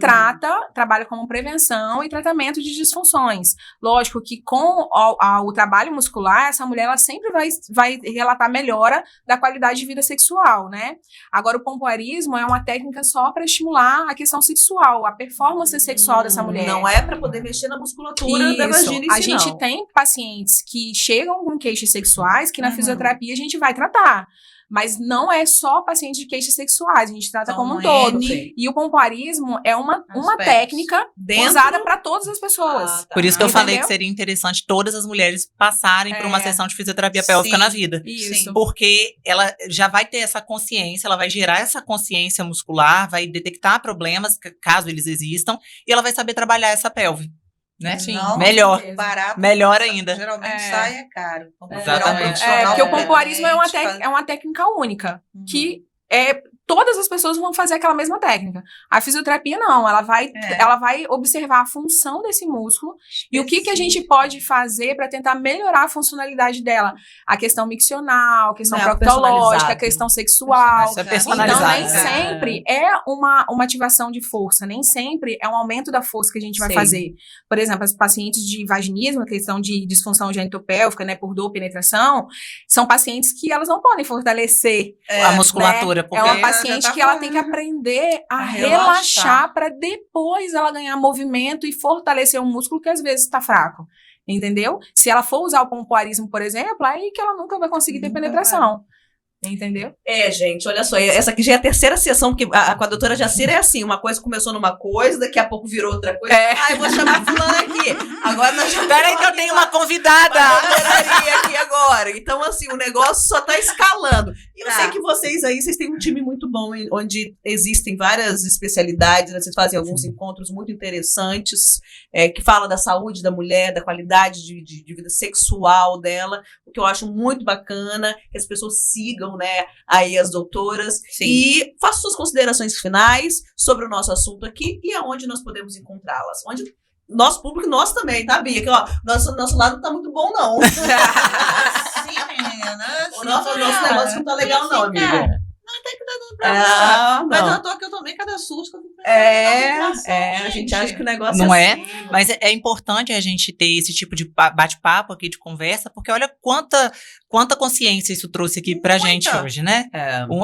trabalha como prevenção e tratamento de disfunções. Lógico que com o trabalho muscular, essa mulher ela sempre vai relatar melhora da qualidade de vida sexual, né? Agora, o pompoarismo é uma técnica só para estimular a questão sexual, a performance sexual dessa mulher. Não é para poder mexer na musculatura da vagina em si, a gente tem pacientes que chegam com queixas sexuais que na fisioterapia a gente vai tratar. Mas não é só paciente de queixas sexuais, a gente trata como um todo. E o pompoarismo é uma técnica usada para todas as pessoas. Por isso que eu falei que seria interessante todas as mulheres passarem por uma sessão de fisioterapia pélvica na vida. Isso. Porque ela já vai ter essa consciência, ela vai gerar essa consciência muscular, vai detectar problemas, caso eles existam, e ela vai saber trabalhar essa pelve. Né? Sim. Não, melhor. Barato, melhor ainda. Geralmente sai caro. Exatamente. Porque o pompoarismo é uma técnica única, que todas as pessoas vão fazer aquela mesma técnica. A fisioterapia não, ela vai observar a função desse músculo e o que a gente pode fazer para tentar melhorar a funcionalidade dela. A questão miccional, a questão proctológica, a questão sexual. Então, nem sempre é uma ativação de força, nem sempre é um aumento da força que a gente vai fazer. Por exemplo, as pacientes de vaginismo, a questão de disfunção genitopélvica, né, por dor, penetração, são pacientes que elas não podem fortalecer a musculatura. Né? É uma paciente que ela tem que aprender a relaxar para depois ela ganhar movimento e fortalecer um músculo que às vezes está fraco, entendeu? Se ela for usar o pompoarismo, por exemplo, aí que ela nunca vai conseguir ter penetração. Entendeu? Gente, olha só, essa aqui já é a terceira sessão, porque com a doutora Jacira é assim, uma coisa começou numa coisa, daqui a pouco virou outra coisa. Eu vou chamar fulana aqui. Agora nós já Peraí que eu tenho uma convidada. aqui agora. Então, assim, o negócio só tá escalando. E eu sei que vocês têm um time muito bom, onde existem várias especialidades, né? Vocês fazem alguns encontros muito interessantes, que falam da saúde da mulher, da qualidade de vida sexual dela, o que eu acho muito bacana, que as pessoas sigam, né, aí as doutoras. Sim. E façam suas considerações finais sobre o nosso assunto aqui e aonde nós podemos encontrá-las. Onde nosso público, nós também, tá, Bia? Que, ó, nosso lado não tá muito bom, não. Sim, menina. O nosso negócio não tá legal, não, amiga. Não, até que tá dando pra mas eu tô aqui, eu tomei cada susto que eu fico A gente acha que o negócio não é assim. Mas é importante a gente ter esse tipo de bate-papo aqui, de conversa, porque olha quanta consciência isso trouxe aqui pra gente hoje, né?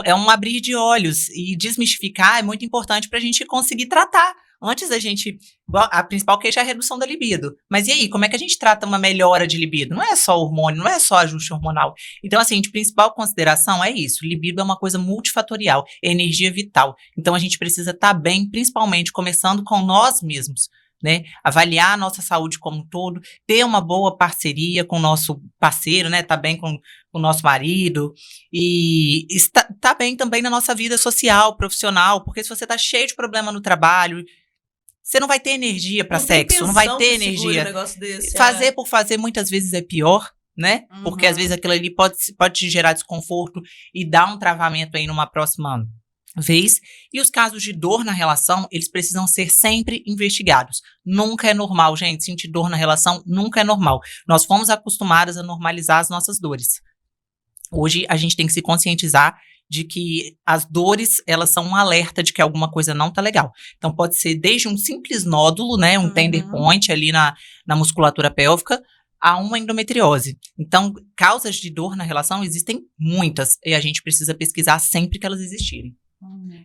É um abrir de olhos, e desmistificar é muito importante pra gente conseguir tratar. Antes da gente... A principal queixa é a redução da libido. Mas e aí, como é que a gente trata uma melhora de libido? Não é só hormônio, não é só ajuste hormonal. Então, assim, de principal consideração é isso. Libido é uma coisa multifatorial, é energia vital. Então, a gente precisa estar bem, principalmente começando com nós mesmos, né? Avaliar a nossa saúde como um todo, ter uma boa parceria com o nosso parceiro, né? Tá bem com o nosso marido, e tá bem também na nossa vida social, profissional, porque se você tá cheio de problema no trabalho, você não vai ter energia para sexo, não vai ter energia. Um negócio desse, fazer por fazer muitas vezes é pior, né? Porque às vezes aquilo ali pode te gerar desconforto e dar um travamento aí numa próxima vez. E os casos de dor na relação, eles precisam ser sempre investigados. Nunca é normal, gente, sentir dor na relação nunca é normal. Nós fomos acostumadas a normalizar as nossas dores. Hoje a gente tem que se conscientizar de que as dores, elas são um alerta de que alguma coisa não tá legal. Então pode ser desde um simples nódulo, né, um tender point ali na musculatura pélvica, a uma endometriose. Então, causas de dor na relação existem muitas, e a gente precisa pesquisar sempre que elas existirem.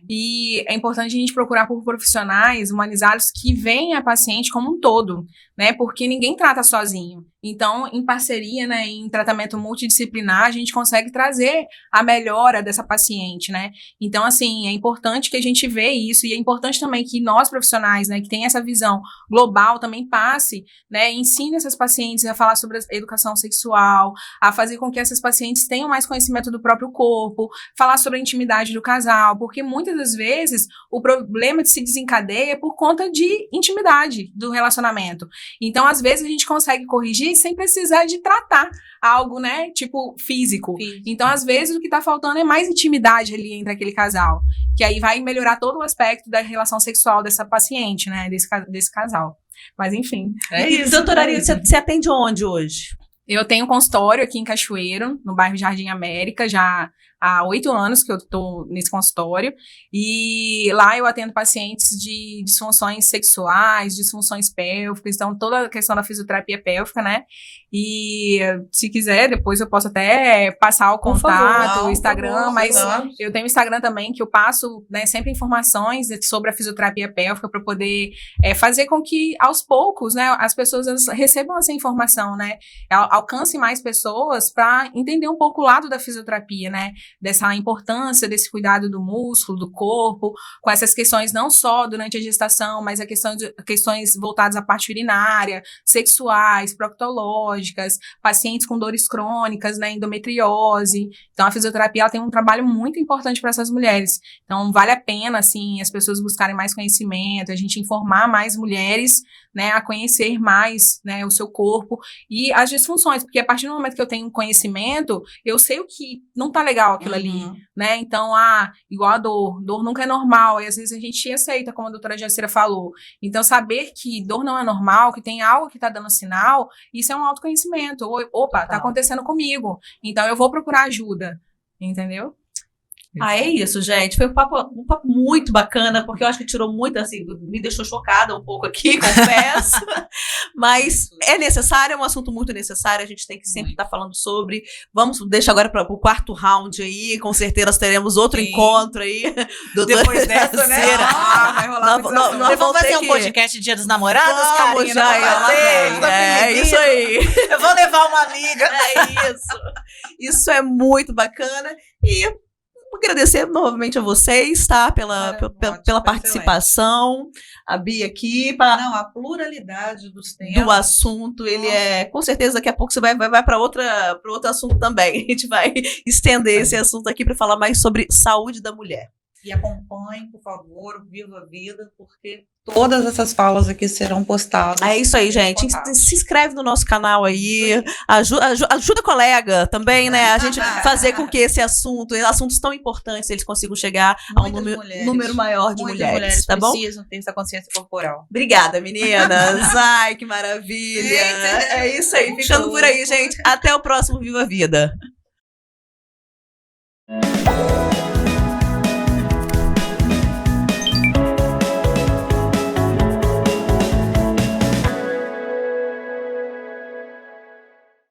E é importante a gente procurar por profissionais humanizados que veem a paciente como um todo, né? Porque ninguém trata sozinho. Então, em parceria, né, em tratamento multidisciplinar, a gente consegue trazer a melhora dessa paciente, né? Então, assim, é importante que a gente vê isso, e é importante também que nós profissionais, né, que tem essa visão global, também passe, né, ensine essas pacientes a falar sobre a educação sexual, a fazer com que essas pacientes tenham mais conhecimento do próprio corpo, falar sobre a intimidade do casal, porque muitas das vezes o problema se desencadeia por conta de intimidade do relacionamento. Então, às vezes, a gente consegue corrigir sem precisar de tratar algo, né, tipo físico. Então, às vezes, o que tá faltando é mais intimidade ali entre aquele casal, que aí vai melhorar todo o aspecto da relação sexual dessa paciente, né, desse casal. Mas, enfim. É isso. Doutora Ari, você atende onde hoje? Eu tenho um consultório aqui em Cachoeiro, no bairro Jardim América, já há 8 anos que eu estou nesse consultório, e lá eu atendo pacientes de disfunções sexuais, disfunções pélvicas, então toda a questão da fisioterapia pélvica, né? E se quiser, depois eu posso até passar o contato, o Instagram, mas eu tenho o Instagram também, que eu passo, né, sempre informações sobre a fisioterapia pélvica para poder fazer com que, aos poucos, né, as pessoas recebam essa informação, né? Alcance mais pessoas para entender um pouco o lado da fisioterapia, né? Dessa importância desse cuidado do músculo, do corpo, com essas questões não só durante a gestação, mas a questões voltadas à parte urinária, sexuais, proctológicas, pacientes com dores crônicas, né, endometriose. Então, a fisioterapia ela tem um trabalho muito importante para essas mulheres. Então, vale a pena, assim, as pessoas buscarem mais conhecimento, a gente informar mais mulheres, né, a conhecer mais, né, o seu corpo e as disfunções, porque a partir do momento que eu tenho conhecimento, eu sei o que não tá legal aquilo ali, né, então, igual a dor nunca é normal, e às vezes a gente aceita, como a doutora Jacira falou, então saber que dor não é normal, que tem algo que tá dando sinal, isso é um autoconhecimento, opa, tá acontecendo comigo, então eu vou procurar ajuda, entendeu? É isso, gente. Foi um papo muito bacana, porque eu acho que tirou muito, assim, me deixou chocada um pouco aqui, confesso. Mas é necessário, é um assunto muito necessário, a gente tem que sempre estar falando sobre. Vamos deixar agora para o quarto round aí, com certeza nós teremos outro encontro aí. Depois dessa, né? Vai rolar vamos fazer um podcast de Dia dos Namorados, vamos já, isso aí. Eu vou levar uma amiga. É isso. Isso é muito bacana. E agradecer novamente a vocês, tá? Pela participação. A Bia aqui. A pluralidade dos temas. Do assunto. Ele com certeza, daqui a pouco você vai para outro assunto também. A gente vai estender esse assunto aqui para falar mais sobre saúde da mulher. E acompanhe, por favor, o Viva a Vida, porque todas essas falas aqui serão postadas. É isso aí, gente. Se inscreve no nosso canal aí. Ajuda a colega também, né? A gente fazer com que assuntos tão importantes, eles consigam chegar a um número maior de mulheres, tá bom? Precisam ter essa consciência corporal. Obrigada, meninas. Ai, que maravilha. É isso aí. Ficando por aí, gente. Até o próximo Viva a Vida.